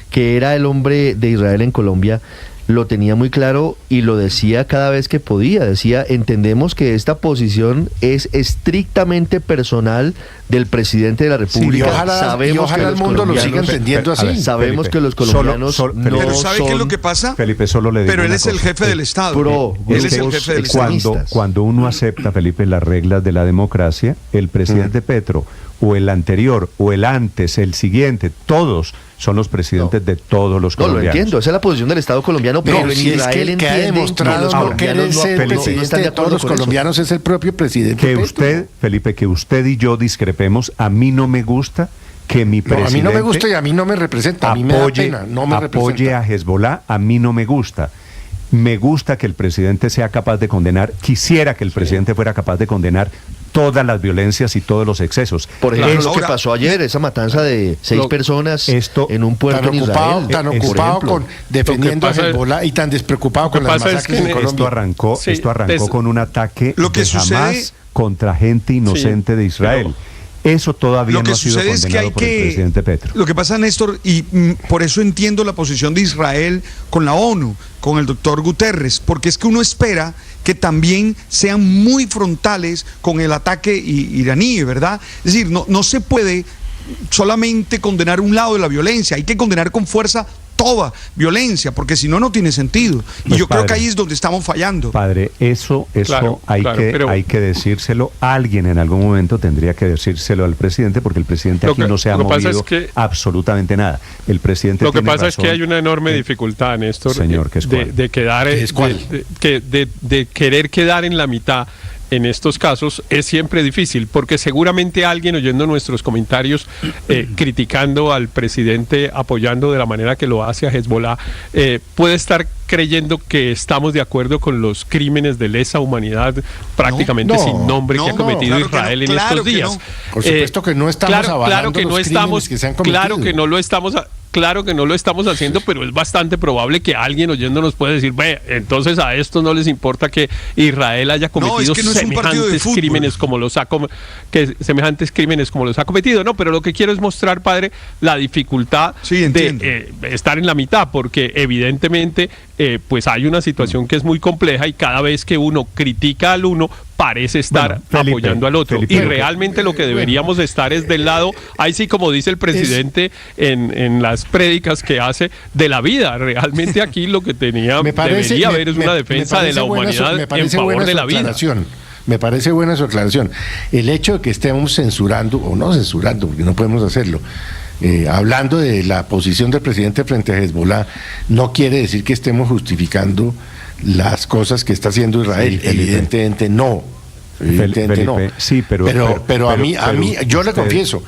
que era el hombre de Israel en Colombia, lo tenía muy claro y lo decía cada vez que podía. Decía: entendemos que esta posición es estrictamente personal del presidente de la República. Sí, ojalá el mundo lo siga entendiendo así. Sabemos que los colombianos pero ¿sabe qué es lo que pasa? Felipe, solo le digo pero él es el jefe del Estado. Él es el jefe del Estado. Cuando uno acepta, Felipe, las reglas de la democracia, el presidente Petro, o el anterior, o el antes, el siguiente, todos son los presidentes de todos los colombianos. No, lo entiendo, esa es la posición del Estado colombiano, pero en Israel el que ha demostrado que él es el presidente de todos los colombianos es el propio presidente Petro. Usted, Felipe, que usted y yo discrepemos, a mí no me gusta que mi presidente... a mí no me gusta y a mí no me representa, a mí me da pena, no me representa. Apoye a Hezbollah, a mí no me gusta. Me gusta que el presidente sea capaz de condenar, quisiera que el presidente fuera capaz de condenar todas las violencias y todos los excesos. Por ejemplo, lo que pasó ayer, esa matanza de 6 personas en un puerto en Israel. Tan ocupado con defendiendo a Hezbollah y tan despreocupado con las masacres en Colombia. Esto arrancó con un ataque de Hamas contra gente inocente de Israel. Eso todavía no ha sido condenado por el presidente Petro. Lo que pasa, Néstor, y por eso entiendo la posición de Israel con la ONU, con el doctor Guterres, porque es que uno espera que también sean muy frontales con el ataque iraní, ¿verdad? Es decir, no se puede solamente condenar un lado de la violencia, hay que condenar con fuerza toda violencia, porque si no, no tiene sentido. Y yo creo que ahí es donde estamos fallando. Padre, eso hay que decírselo. Alguien en algún momento tendría que decírselo al presidente, porque el presidente aquí no se ha movido absolutamente nada. El presidente Lo que pasa es que hay una enorme dificultad, Néstor, señor, de quedar, de querer quedar en la mitad. En estos casos es siempre difícil, porque seguramente alguien oyendo nuestros comentarios criticando al presidente, apoyando de la manera que lo hace a Hezbollah, puede estar creyendo que estamos de acuerdo con los crímenes de lesa humanidad prácticamente sin nombre que ha cometido Israel en estos días. Por supuesto que no estamos avalando los crímenes que se han cometido. Claro que no lo estamos haciendo, pero es bastante probable que alguien oyéndonos puede decir: ve, entonces a estos no les importa que Israel haya cometido semejantes crímenes como los ha cometido. No, pero lo que quiero es mostrar, padre, la dificultad de estar en la mitad, porque evidentemente pues hay una situación que es muy compleja, y cada vez que uno critica al uno parece estar apoyando al otro. Y realmente lo que deberíamos estar es del lado, ahí sí, como dice el presidente en las prédicas que hace de la vida. Realmente aquí lo que debería haber es una defensa de la humanidad en favor de la vida. Me parece buena su aclaración. El hecho de que estemos censurando, o no censurando, porque no podemos hacerlo, hablando de la posición del presidente frente a Hezbollah, no quiere decir que estemos justificando las cosas que está haciendo Israel. Sí, evidentemente no. Evidentemente no. Sí, pero a mí yo le confieso,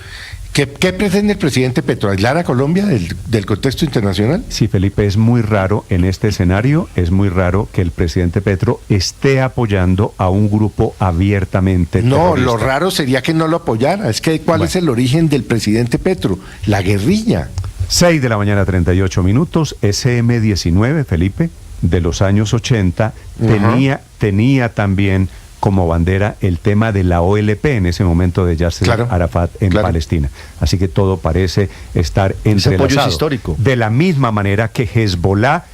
¿qué pretende el presidente Petro? ¿Aislar a Colombia del contexto internacional? Sí, Felipe, es muy raro en este escenario, es muy raro que el presidente Petro esté apoyando a un grupo abiertamente terrorista. No, lo raro sería que no lo apoyara. Es que ¿cuál es el origen del presidente Petro? La guerrilla. 6 de la mañana, 38 minutos, SM-19, Felipe, de los años 80, tenía también como bandera el tema de la OLP en ese momento de Yasser Arafat en Palestina. Así que todo parece estar entrelazado. Ese apoyo es histórico. De la misma manera que Hezbollah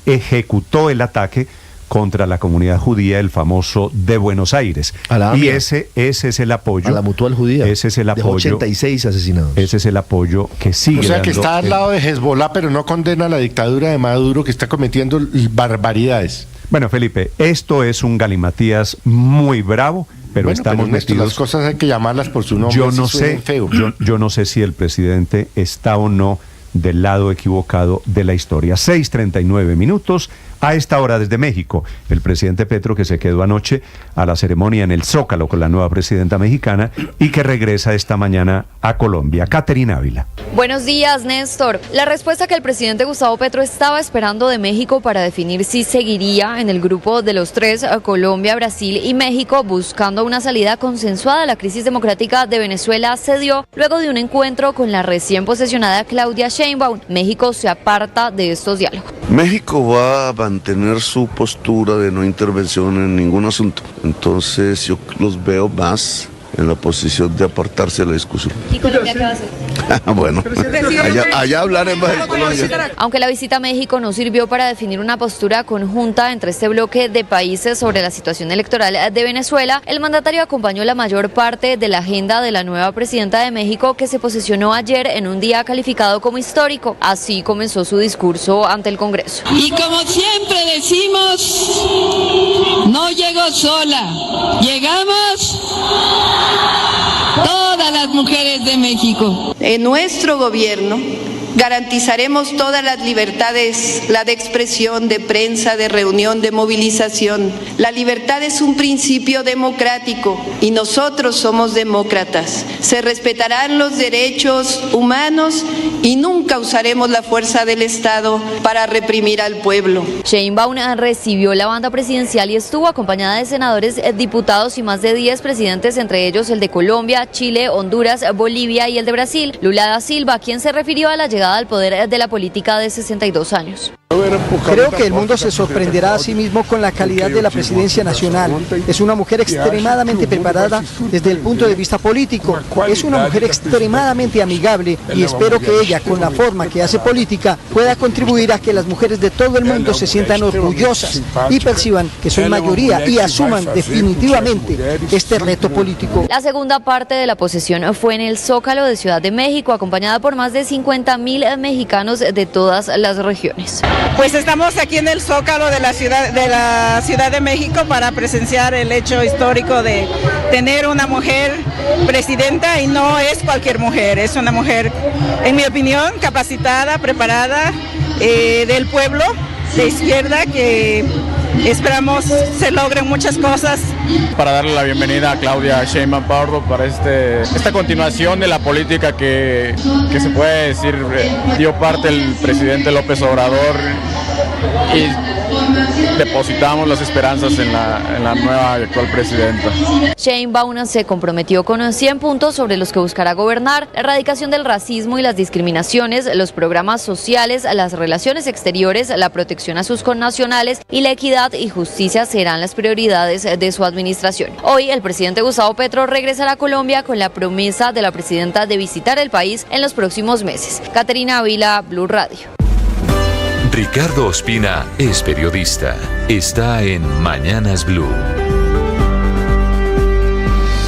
ejecutó el ataque contra la comunidad judía, el famoso de Buenos Aires. Y ese es el apoyo. A la Mutual Judía. Ese es el apoyo. Dejó 86 asesinados. Ese es el apoyo que sigue. O sea, que está al lado de Hezbollah, pero no condena la dictadura de Maduro, que está cometiendo barbaridades. Bueno, Felipe, esto es un galimatías muy bravo, pero estamos metidos. Las cosas hay que llamarlas por su nombre. Yo no sé si el presidente está o no del lado equivocado de la historia. 6:39 minutos. A esta hora desde México, el presidente Petro, que se quedó anoche a la ceremonia en el Zócalo con la nueva presidenta mexicana y que regresa esta mañana a Colombia. Caterina Ávila. Buenos días, Néstor. La respuesta que el presidente Gustavo Petro estaba esperando de México para definir si seguiría en el grupo de los tres, Colombia, Brasil y México, buscando una salida consensuada a la crisis democrática de Venezuela, se dio luego de un encuentro con la recién posesionada Claudia Sheinbaum. México se aparta de estos diálogos. México va a mantener su postura de no intervención en ningún asunto. Entonces yo los veo más en la posición de apartarse de la discusión. ¿Y Colombia qué va a hacer? Bueno, allá hablaremos de Colombia. Aunque la visita a México no sirvió para definir una postura conjunta entre este bloque de países sobre la situación electoral de Venezuela, el mandatario acompañó la mayor parte de la agenda de la nueva presidenta de México, que se posesionó ayer en un día calificado como histórico. Así comenzó su discurso ante el Congreso. Y como siempre decimos, no llegó sola, llegamos todas las mujeres de México. En nuestro gobierno garantizaremos todas las libertades, la de expresión, de prensa, de reunión, de movilización. La libertad es un principio democrático y nosotros somos demócratas. Se respetarán los derechos humanos y nunca usaremos la fuerza del Estado para reprimir al pueblo. Sheinbaum recibió la banda presidencial y estuvo acompañada de senadores, diputados y más de 10 presidentes, entre ellos el de Colombia, Chile, Honduras, Bolivia y el de Brasil, Lula da Silva, quien se refirió a la llegada al poder de la política de 62 años. Creo que el mundo se sorprenderá a sí mismo con la calidad de la presidencia nacional. Es una mujer extremadamente preparada desde el punto de vista político. Es una mujer extremadamente amigable y espero que ella, con la forma que hace política, pueda contribuir a que las mujeres de todo el mundo se sientan orgullosas y perciban que son mayoría y asuman definitivamente este reto político. La segunda parte de la posesión fue en el Zócalo de Ciudad de México, acompañada por más de 50.000 mexicanos de todas las regiones. Pues estamos aquí en el Zócalo de la Ciudad de México para presenciar el hecho histórico de tener una mujer presidenta, y no es cualquier mujer, es una mujer, en mi opinión, capacitada, preparada, del pueblo, de izquierda, que esperamos se logren muchas cosas. Para darle la bienvenida a Claudia Sheinbaum Pardo para esta continuación de la política que se puede decir dio parte el presidente López Obrador, y depositamos las esperanzas en la nueva y actual presidenta. Sheinbaum se comprometió con 100 puntos sobre los que buscará gobernar: la erradicación del racismo y las discriminaciones, los programas sociales, las relaciones exteriores, la protección a sus connacionales y la equidad y justicia serán las prioridades de su administración. Hoy el presidente Gustavo Petro regresará a Colombia con la promesa de la presidenta de visitar el país en los próximos meses. Caterina Ávila, Blue Radio. Ricardo Ospina es periodista. Está en Mañanas Blue.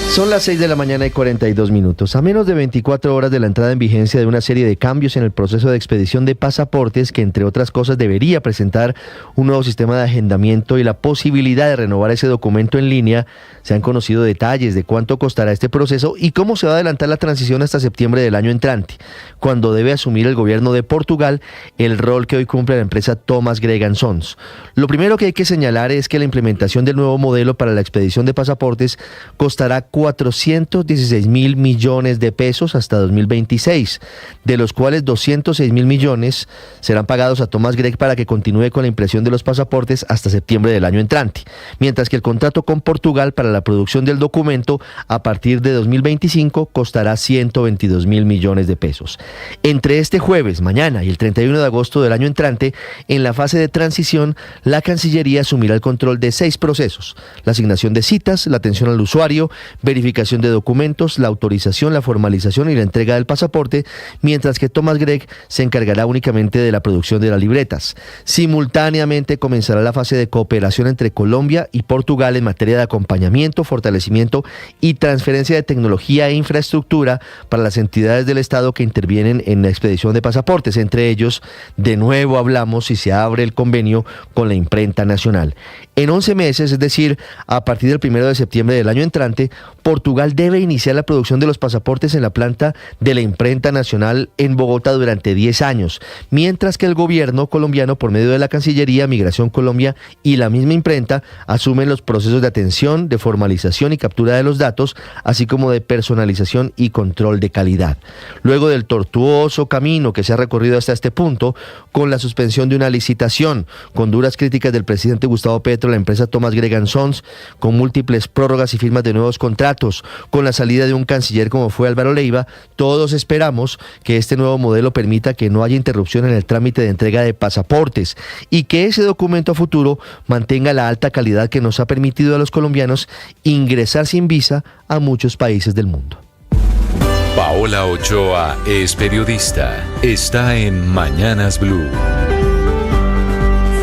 Son las 6 de la mañana y 42 minutos. A menos de 24 horas de la entrada en vigencia de una serie de cambios en el proceso de expedición de pasaportes, que entre otras cosas debería presentar un nuevo sistema de agendamiento y la posibilidad de renovar ese documento en línea, se han conocido detalles de cuánto costará este proceso y cómo se va a adelantar la transición hasta septiembre del año entrante, cuando debe asumir el gobierno de Portugal el rol que hoy cumple la empresa Thomas Gregg & Sons. Lo primero que hay que señalar es que la implementación del nuevo modelo para la expedición de pasaportes costará 416.000 millones de pesos hasta 2026, de los cuales 206.000 millones serán pagados a Thomas Gregg para que continúe con la impresión de los pasaportes hasta septiembre del año entrante, mientras que el contrato con Portugal para la producción del documento a partir de 2025 costará 122.000 millones de pesos. Entre este jueves, mañana y el 31 de agosto del año entrante, en la fase de transición, la Cancillería asumirá el control de 6 procesos: la asignación de citas, la atención al usuario, verificación de documentos, la autorización, la formalización y la entrega del pasaporte, mientras que Thomas Gregg se encargará únicamente de la producción de las libretas. Simultáneamente comenzará la fase de cooperación entre Colombia y Portugal en materia de acompañamiento, fortalecimiento y transferencia de tecnología e infraestructura para las entidades del Estado que intervienen en la expedición de pasaportes. Entre ellos, de nuevo hablamos y se abre el convenio con la Imprenta Nacional. En 11 meses, es decir, a partir del 1 de septiembre del año entrante, Portugal debe iniciar la producción de los pasaportes en la planta de la Imprenta Nacional en Bogotá durante 10 años, mientras que el gobierno colombiano, por medio de la Cancillería, Migración Colombia y la misma imprenta, asumen los procesos de atención, de formalización y captura de los datos, así como de personalización y control de calidad. Luego del tortuoso camino que se ha recorrido hasta este punto, con la suspensión de una licitación, con duras críticas del presidente Gustavo Petro, la empresa Thomas Gregg & Sons, con múltiples prórrogas y firmas de nuevos contratos, con la salida de un canciller como fue Álvaro Leiva, todos esperamos que este nuevo modelo permita que no haya interrupción en el trámite de entrega de pasaportes y que ese documento a futuro mantenga la alta calidad que nos ha permitido a los colombianos ingresar sin visa a muchos países del mundo. Paola Ochoa es periodista. Está en Mañanas Blue.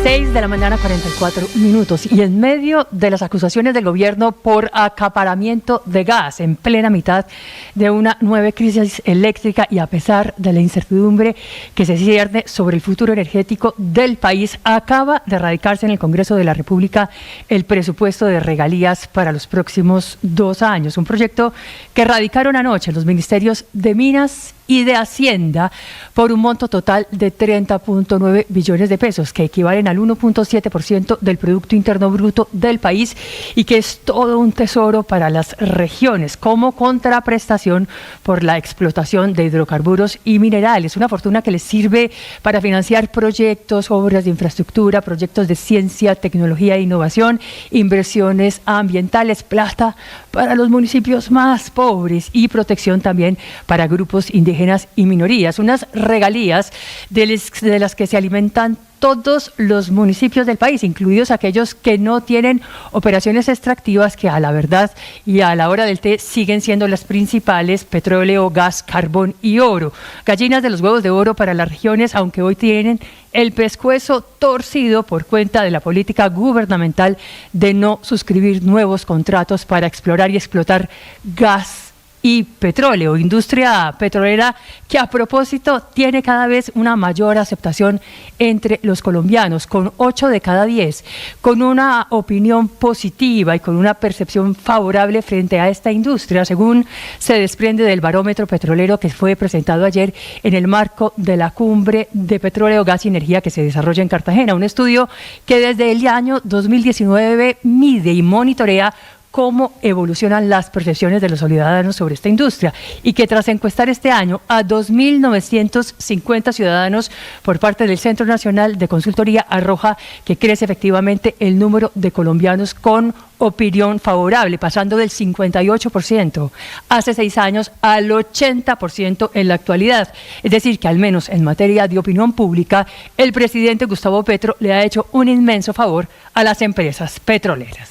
6 de la mañana, 44 minutos. Y en medio de las acusaciones del gobierno por acaparamiento de gas en plena mitad de una nueva crisis eléctrica y a pesar de la incertidumbre que se cierne sobre el futuro energético del país, acaba de radicarse en el Congreso de la República el presupuesto de regalías para los próximos 2 años. Un proyecto que radicaron anoche los ministerios de Minas y de Hacienda por un monto total de 30.9 billones de pesos, que equivalen al 1.7% del Producto Interno Bruto del país y que es todo un tesoro para las regiones como contraprestación por la explotación de hidrocarburos y minerales. Una fortuna que les sirve para financiar proyectos, obras de infraestructura, proyectos de ciencia, tecnología e innovación, inversiones ambientales, plata para los municipios más pobres y protección también para grupos indígenas y minorías. Unas regalías de las que se alimentan todos los municipios del país, incluidos aquellos que no tienen operaciones extractivas, que a la verdad y a la hora del té siguen siendo las principales: petróleo, gas, carbón y oro. Gallinas de los huevos de oro para las regiones, aunque hoy tienen el pescuezo torcido por cuenta de la política gubernamental de no suscribir nuevos contratos para explorar y explotar gas y petróleo, industria petrolera que a propósito tiene cada vez una mayor aceptación entre los colombianos, con 8 de cada 10, con una opinión positiva y con una percepción favorable frente a esta industria, según se desprende del barómetro petrolero que fue presentado ayer en el marco de la cumbre de petróleo, gas y energía que se desarrolla en Cartagena, un estudio que desde el año 2019 mide y monitorea cómo evolucionan las percepciones de los ciudadanos sobre esta industria y que tras encuestar este año a 2.950 ciudadanos por parte del Centro Nacional de Consultoría, arroja que crece efectivamente el número de colombianos con opinión favorable, pasando del 58% hace 6 años al 80% en la actualidad. Es decir, que al menos en materia de opinión pública, el presidente Gustavo Petro le ha hecho un inmenso favor a las empresas petroleras.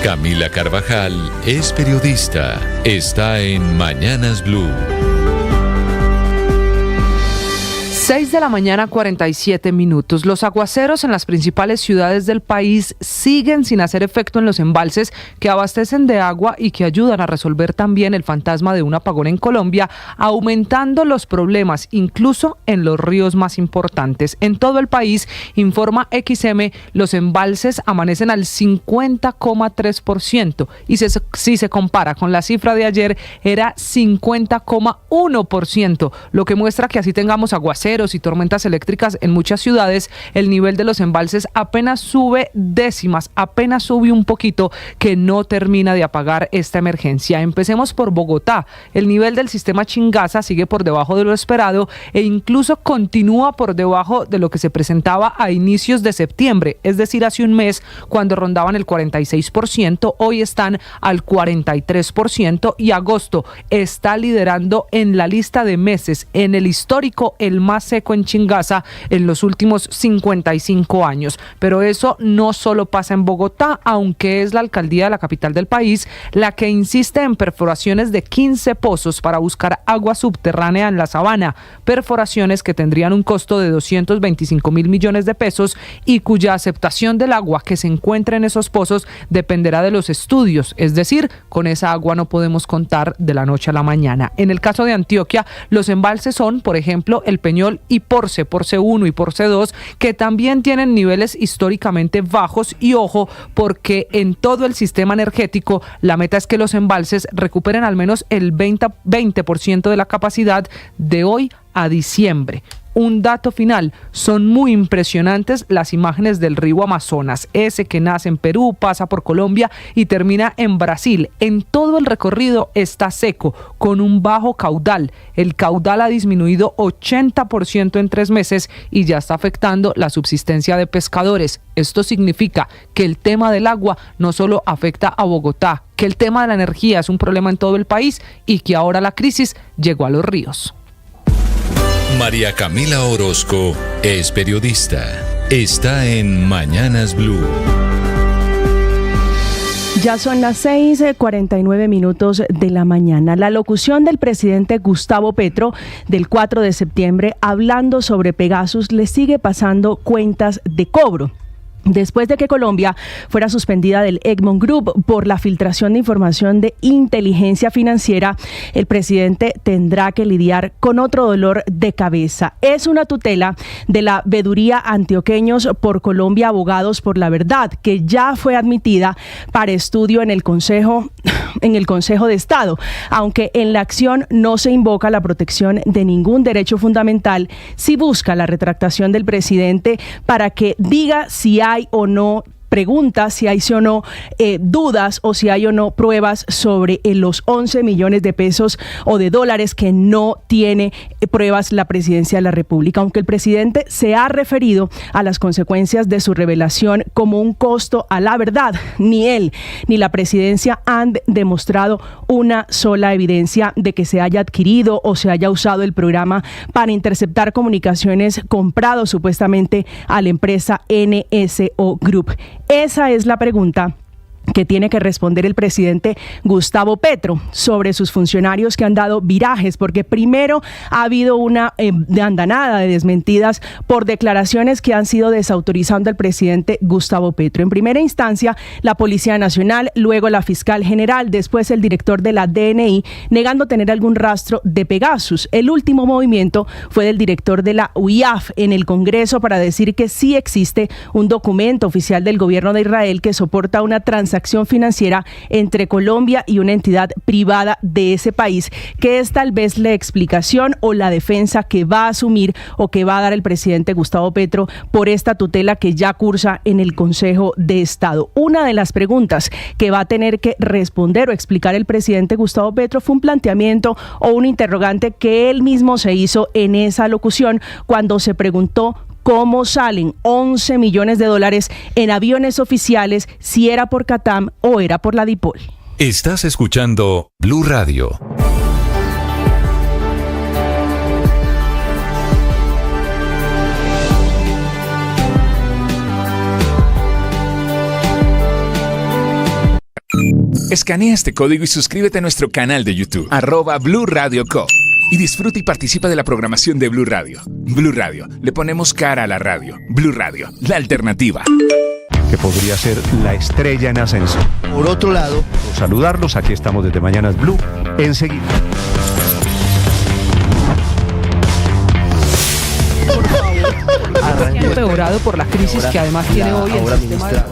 Camila Carvajal es periodista. Está en Mañanas Blue. 6 de la mañana, 47 minutos. Los aguaceros en las principales ciudades del país siguen sin hacer efecto en los embalses que abastecen de agua y que ayudan a resolver también el fantasma de un apagón en Colombia, aumentando los problemas incluso en los ríos más importantes. En todo el país, informa XM, los embalses amanecen al 50,3% y si se compara con la cifra de ayer era 50,1%, lo que muestra que así tengamos aguaceros y tormentas eléctricas en muchas ciudades, el nivel de los embalses apenas sube décimas, apenas sube un poquito, que no termina de apagar esta emergencia. Empecemos por Bogotá. El nivel del sistema Chingaza sigue por debajo de lo esperado e incluso continúa por debajo de lo que se presentaba a inicios de septiembre, es decir, hace un mes, cuando rondaban el 46%, hoy están al 43% y agosto está liderando en la lista de meses, en el histórico, el más seco en Chingaza en los últimos 55 años. Pero eso no solo pasa en Bogotá, aunque es la alcaldía de la capital del país la que insiste en perforaciones de 15 pozos para buscar agua subterránea en la Sabana, perforaciones que tendrían un costo de 225.000 millones de pesos y cuya aceptación del agua que se encuentra en esos pozos dependerá de los estudios, es decir, con esa agua no podemos contar de la noche a la mañana. En el caso de Antioquia, los embalses son, por ejemplo, el Peñol y Porce 1 y Porce 2, que también tienen niveles históricamente bajos y ojo, porque en todo el sistema energético la meta es que los embalses recuperen al menos el 20% de la capacidad de hoy a diciembre. Un dato final, son muy impresionantes las imágenes del río Amazonas, ese que nace en Perú, pasa por Colombia y termina en Brasil. En todo el recorrido está seco, con un bajo caudal. El caudal ha disminuido 80% en 3 meses y ya está afectando la subsistencia de pescadores. Esto significa que el tema del agua no solo afecta a Bogotá, que el tema de la energía es un problema en todo el país y que ahora la crisis llegó a los ríos. María Camila Orozco es periodista. Está en Mañanas Blue. Ya son las 6:49 minutos de la mañana. La locución del presidente Gustavo Petro del 4 de septiembre hablando sobre Pegasus le sigue pasando cuentas de cobro. Después de que Colombia fuera suspendida del Egmont Group por la filtración de información de inteligencia financiera, el presidente tendrá que lidiar con otro dolor de cabeza. Es una tutela de la Veeduría Antioqueños por Colombia, Abogados por la Verdad, que ya fue admitida para estudio en el Consejo de Estado. Aunque en la acción no se invoca la protección de ningún derecho fundamental, sí busca la retractación del presidente para que diga si hay o no preguntas, si hay o no dudas o si hay o no pruebas sobre los 11 millones de pesos o de dólares que no tiene pruebas la presidencia de la República. Aunque el presidente se ha referido a las consecuencias de su revelación como un costo a la verdad, ni él ni la presidencia han demostrado una sola evidencia de que se haya adquirido o se haya usado el programa para interceptar comunicaciones comprado supuestamente a la empresa NSO Group. Esa es la pregunta que tiene que responder el presidente Gustavo Petro sobre sus funcionarios que han dado virajes, porque primero ha habido una andanada de desmentidas por declaraciones que han sido desautorizando al presidente Gustavo Petro. En primera instancia, la Policía Nacional, luego la Fiscal General, después el director de la DNI, negando tener algún rastro de Pegasus. El último movimiento fue del director de la UIAF en el Congreso para decir que sí existe un documento oficial del gobierno de Israel que soporta una transacción financiera entre Colombia y una entidad privada de ese país, que es tal vez la explicación o la defensa que va a asumir o que va a dar el presidente Gustavo Petro por esta tutela que ya cursa en el Consejo de Estado. Una de las preguntas que va a tener que responder o explicar el presidente Gustavo Petro fue un planteamiento o un interrogante que él mismo se hizo en esa locución cuando se preguntó cómo salen 11 millones de dólares en aviones oficiales, si era por CATAM o era por la DIPOL. Estás escuchando Blue Radio. Escanea este código y suscríbete a nuestro canal de YouTube, @Blue Radio Co. y disfruta y participa de la programación de Blue Radio. Blue Radio, le ponemos cara a la radio. Blue Radio, la alternativa. Que podría ser la estrella en ascenso. Por otro lado, saludarlos, aquí estamos desde Mañanas Blue, enseguida. Empeorado por la crisis que además tiene hoy el sistema de...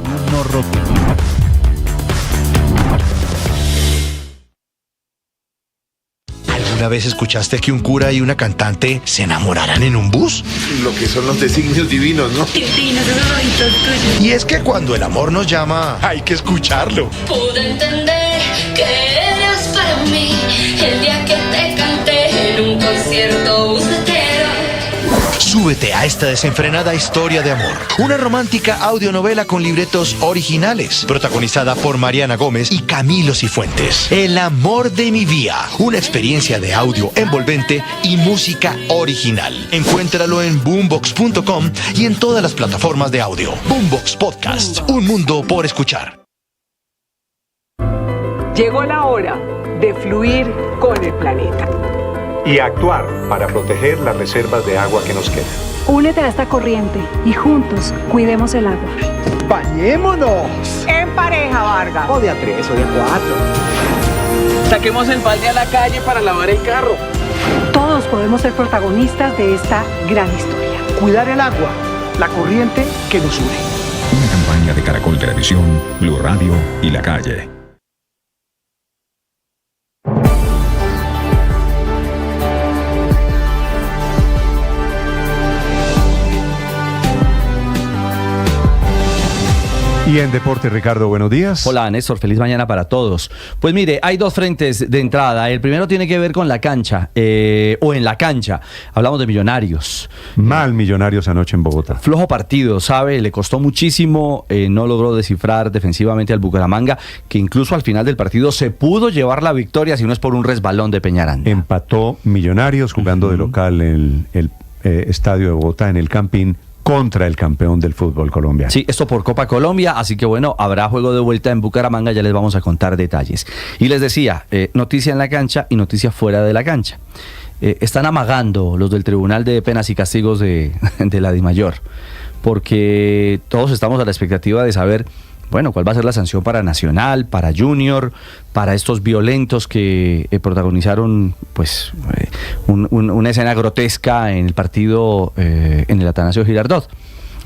¿Alguna vez escuchaste que un cura y una cantante se enamoraran en un bus? Lo que son los designios divinos, ¿no? Divinos, esos ojitos tuyos. Y es que cuando el amor nos llama, hay que escucharlo. Pude entender que eras para mí el día que te canté en un concierto bucetero. Súbete a esta desenfrenada historia de amor. Una romántica audionovela con libretos originales, protagonizada por Mariana Gómez y Camilo Cifuentes. El amor de mi vida. Una experiencia de audio envolvente y música original. Encuéntralo en boombox.com y en todas las plataformas de audio. Boombox Podcast. Un mundo por escuchar. Llegó la hora de fluir con el planeta. Y actuar para proteger las reservas de agua que nos quedan. Únete a esta corriente y juntos cuidemos el agua. ¡Bañémonos! En pareja, Vargas. O de a 3 o de a 4. Saquemos el balde a la calle para lavar el carro. Todos podemos ser protagonistas de esta gran historia. Cuidar el agua, la corriente que nos une. Una campaña de Caracol Televisión, Blue Radio y La Calle. Y en Deporte, Ricardo, buenos días. Hola, Néstor, feliz mañana para todos. Pues mire, hay dos frentes de entrada. El primero tiene que ver con la cancha, o en la cancha. Hablamos de Millonarios. Mal Millonarios anoche en Bogotá. Flojo partido, ¿sabe? Le costó muchísimo, no logró descifrar defensivamente al Bucaramanga, que incluso al final del partido se pudo llevar la victoria, si no es por un resbalón de Peñaranda. Empató Millonarios jugando de local en el estadio de Bogotá, en el Campín, contra el campeón del fútbol colombiano. Sí, esto por Copa Colombia, así que bueno, habrá juego de vuelta en Bucaramanga, ya les vamos a contar detalles. Y les decía, noticia en la cancha y noticia fuera de la cancha. Están amagando los del Tribunal de Penas y Castigos de la DIMAYOR, porque todos estamos a la expectativa de saber, bueno, cuál va a ser la sanción para Nacional, para Junior, para estos violentos que protagonizaron pues una escena grotesca en el partido en el Atanasio Girardot.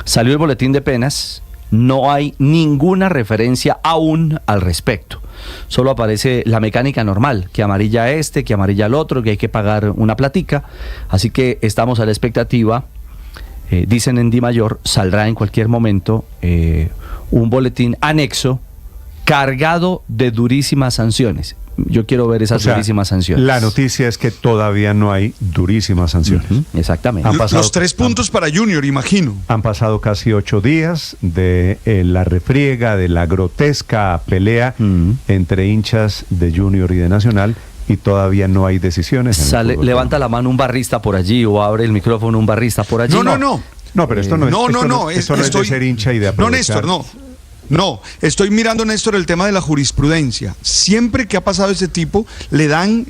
Salió el boletín de penas, no hay ninguna referencia aún al respecto. Solo aparece la mecánica normal, que amarilla este, que amarilla el otro, que hay que pagar una platica. Así que estamos a la expectativa. Dicen en DIMAYOR, saldrá en cualquier momento un boletín anexo cargado de durísimas sanciones. Yo quiero ver esas durísimas sanciones. La noticia es que todavía no hay durísimas sanciones. Exactamente. Los 3 puntos para Junior, imagino. Han pasado casi 8 días de la refriega, de la grotesca pelea entre hinchas de Junior y de Nacional, y todavía no hay decisiones. Levanta la mano un barrista por allí o abre el micrófono un barrista por allí. No, pero esto no es de ser hincha y de aprovechar. No, Néstor, no, estoy mirando, Néstor, el tema de la jurisprudencia. Siempre que ha pasado ese tipo, le dan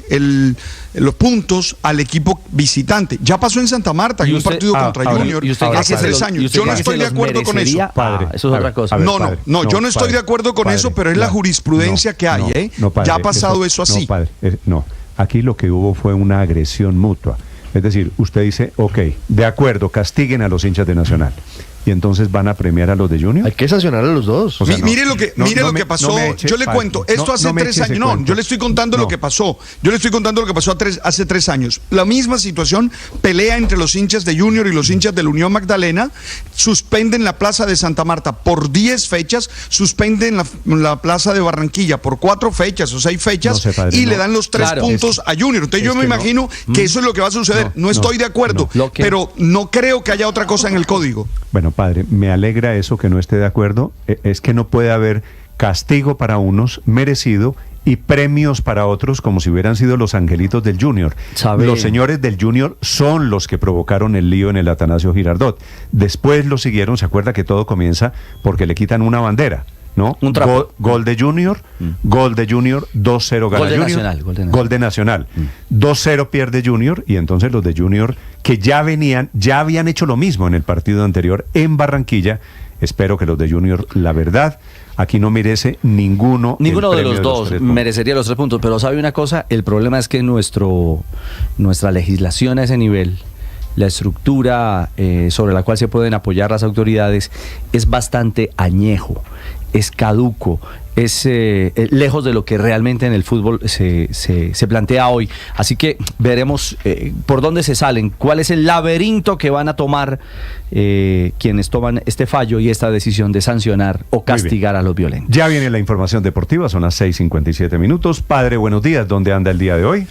los puntos al equipo visitante. Ya pasó en Santa Marta, en un partido contra Junior hace 3 años. Yo no estoy de acuerdo con eso. Eso es otra cosa. No, yo no estoy de acuerdo con eso, pero es la jurisprudencia que hay. Ya ha pasado eso así. No, aquí lo que hubo fue una agresión mutua. Es decir, usted dice, ok, de acuerdo, castiguen a los hinchas de Nacional. Y entonces van a premiar a los de Junior. Hay que sancionar a los dos. O sea, mire lo que pasó. Yo le cuento, esto hace 3 años. No, yo le estoy contando lo que pasó. Yo le estoy contando lo que pasó hace 3 años. La misma situación, pelea entre los hinchas de Junior y los hinchas de la Unión Magdalena. Suspenden la plaza de Santa Marta por 10 fechas. Suspenden la plaza de Barranquilla por 4 fechas o 6 fechas. Y le dan los 3 puntos a Junior. Entonces yo me imagino que eso es lo que va a suceder. No estoy de acuerdo, pero no creo que haya otra cosa en el código. Bueno, padre, me alegra eso que no esté de acuerdo. Es que no puede haber castigo para unos merecido y premios para otros como si hubieran sido los angelitos del Junior. Los señores del Junior son los que provocaron el lío en el Atanasio Girardot. Después lo siguieron, se acuerda que todo comienza porque le quitan una bandera. ¿no? Un trapo. Gol de Junior, 2-0 gana Junior. Gol de Nacional. 2-0 pierde Junior, y entonces los de Junior, que ya habían hecho lo mismo en el partido anterior en Barranquilla. Espero que los de Junior, la verdad, aquí no merece ninguno de los dos merecería los 3 puntos, pero ¿sabe una cosa? El problema es que nuestra legislación a ese nivel, la estructura sobre la cual se pueden apoyar las autoridades, es bastante añejo, es caduco, es lejos de lo que realmente en el fútbol se plantea hoy. Así que veremos por dónde se salen, cuál es el laberinto que van a tomar quienes toman este fallo y esta decisión de sancionar o castigar a los violentos. Ya viene la información deportiva, son las 6:57 minutos. Padre, buenos días, ¿dónde anda el día de hoy?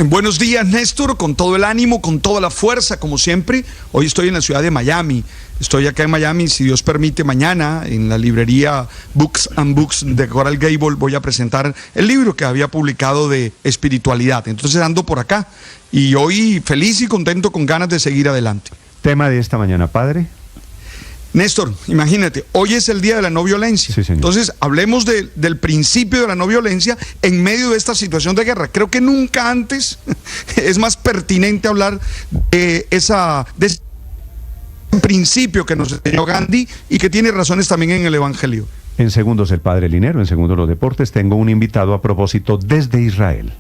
Buenos días, Néstor, con todo el ánimo, con toda la fuerza, como siempre. Hoy estoy en la ciudad de Miami. Estoy acá en Miami, si Dios permite, mañana en la librería Books and Books de Coral Gable voy a presentar el libro que había publicado de espiritualidad. Entonces ando por acá y hoy feliz y contento, con ganas de seguir adelante. Tema de esta mañana, padre. Néstor, imagínate, hoy es el día de la no violencia. Sí, señor. Entonces, hablemos del principio de la no violencia en medio de esta situación de guerra. Creo que nunca antes es más pertinente hablar de ese principio que nos enseñó Gandhi y que tiene razones también en el Evangelio. En segundos el padre Linero, en segundos los deportes. Tengo un invitado a propósito desde Israel.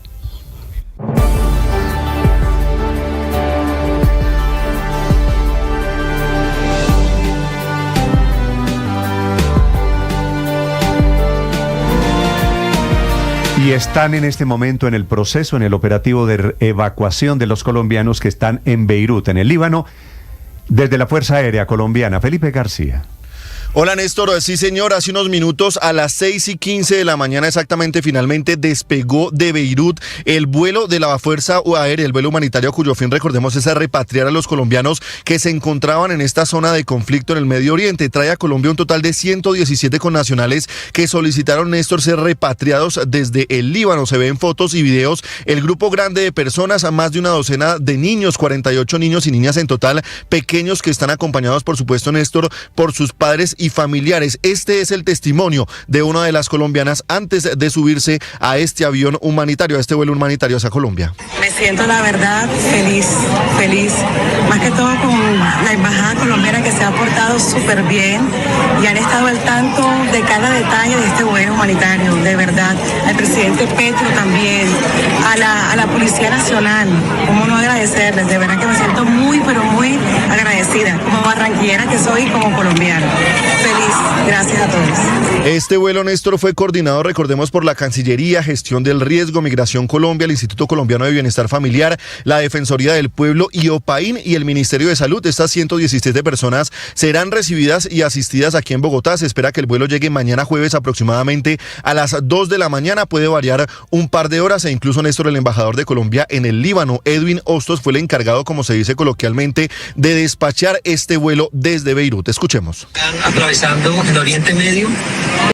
Y están en este momento en el proceso, en el operativo de evacuación de los colombianos que están en Beirut, en el Líbano, desde la Fuerza Aérea Colombiana. Felipe García. Hola Néstor, sí señor, hace unos minutos a las 6:15 de la mañana exactamente finalmente despegó de Beirut el vuelo de la Fuerza Aérea, el vuelo humanitario cuyo fin, recordemos, es repatriar a los colombianos que se encontraban en esta zona de conflicto en el Medio Oriente. Trae a Colombia un total de 117 connacionales que solicitaron, Néstor, ser repatriados desde el Líbano. Se ven fotos y videos, el grupo grande de personas, a más de una docena de niños, 48 niños y niñas en total, pequeños, que están acompañados, por supuesto, Néstor, por sus padres y familiares. Este es el testimonio de una de las colombianas antes de subirse a este avión humanitario, a este vuelo humanitario hacia Colombia. Me siento, la verdad, feliz, más que todo con la embajada colombiana, que se ha portado súper bien y han estado al tanto de cada detalle de este vuelo humanitario, de verdad. Al presidente Petro también, a la Policía Nacional, cómo no agradecerles, de verdad que me siento muy, pero muy agradecida, como barranquillera que soy y como colombiana. Feliz, gracias a todos. Este vuelo, Néstor, fue coordinado, recordemos, por la Cancillería, Gestión del Riesgo, Migración Colombia, el Instituto Colombiano de Bienestar Familiar, la Defensoría del Pueblo y OPAIN y el Ministerio de Salud. Estas 117 personas serán recibidas y asistidas aquí en Bogotá. Se espera que el vuelo llegue mañana jueves aproximadamente a las 2 de la mañana. Puede variar un par de horas, e incluso, Néstor, el embajador de Colombia en el Líbano, Edwin Hostos, fue el encargado, como se dice coloquialmente, de despachar este vuelo desde Beirut. Escuchemos. Atravesando el Oriente Medio,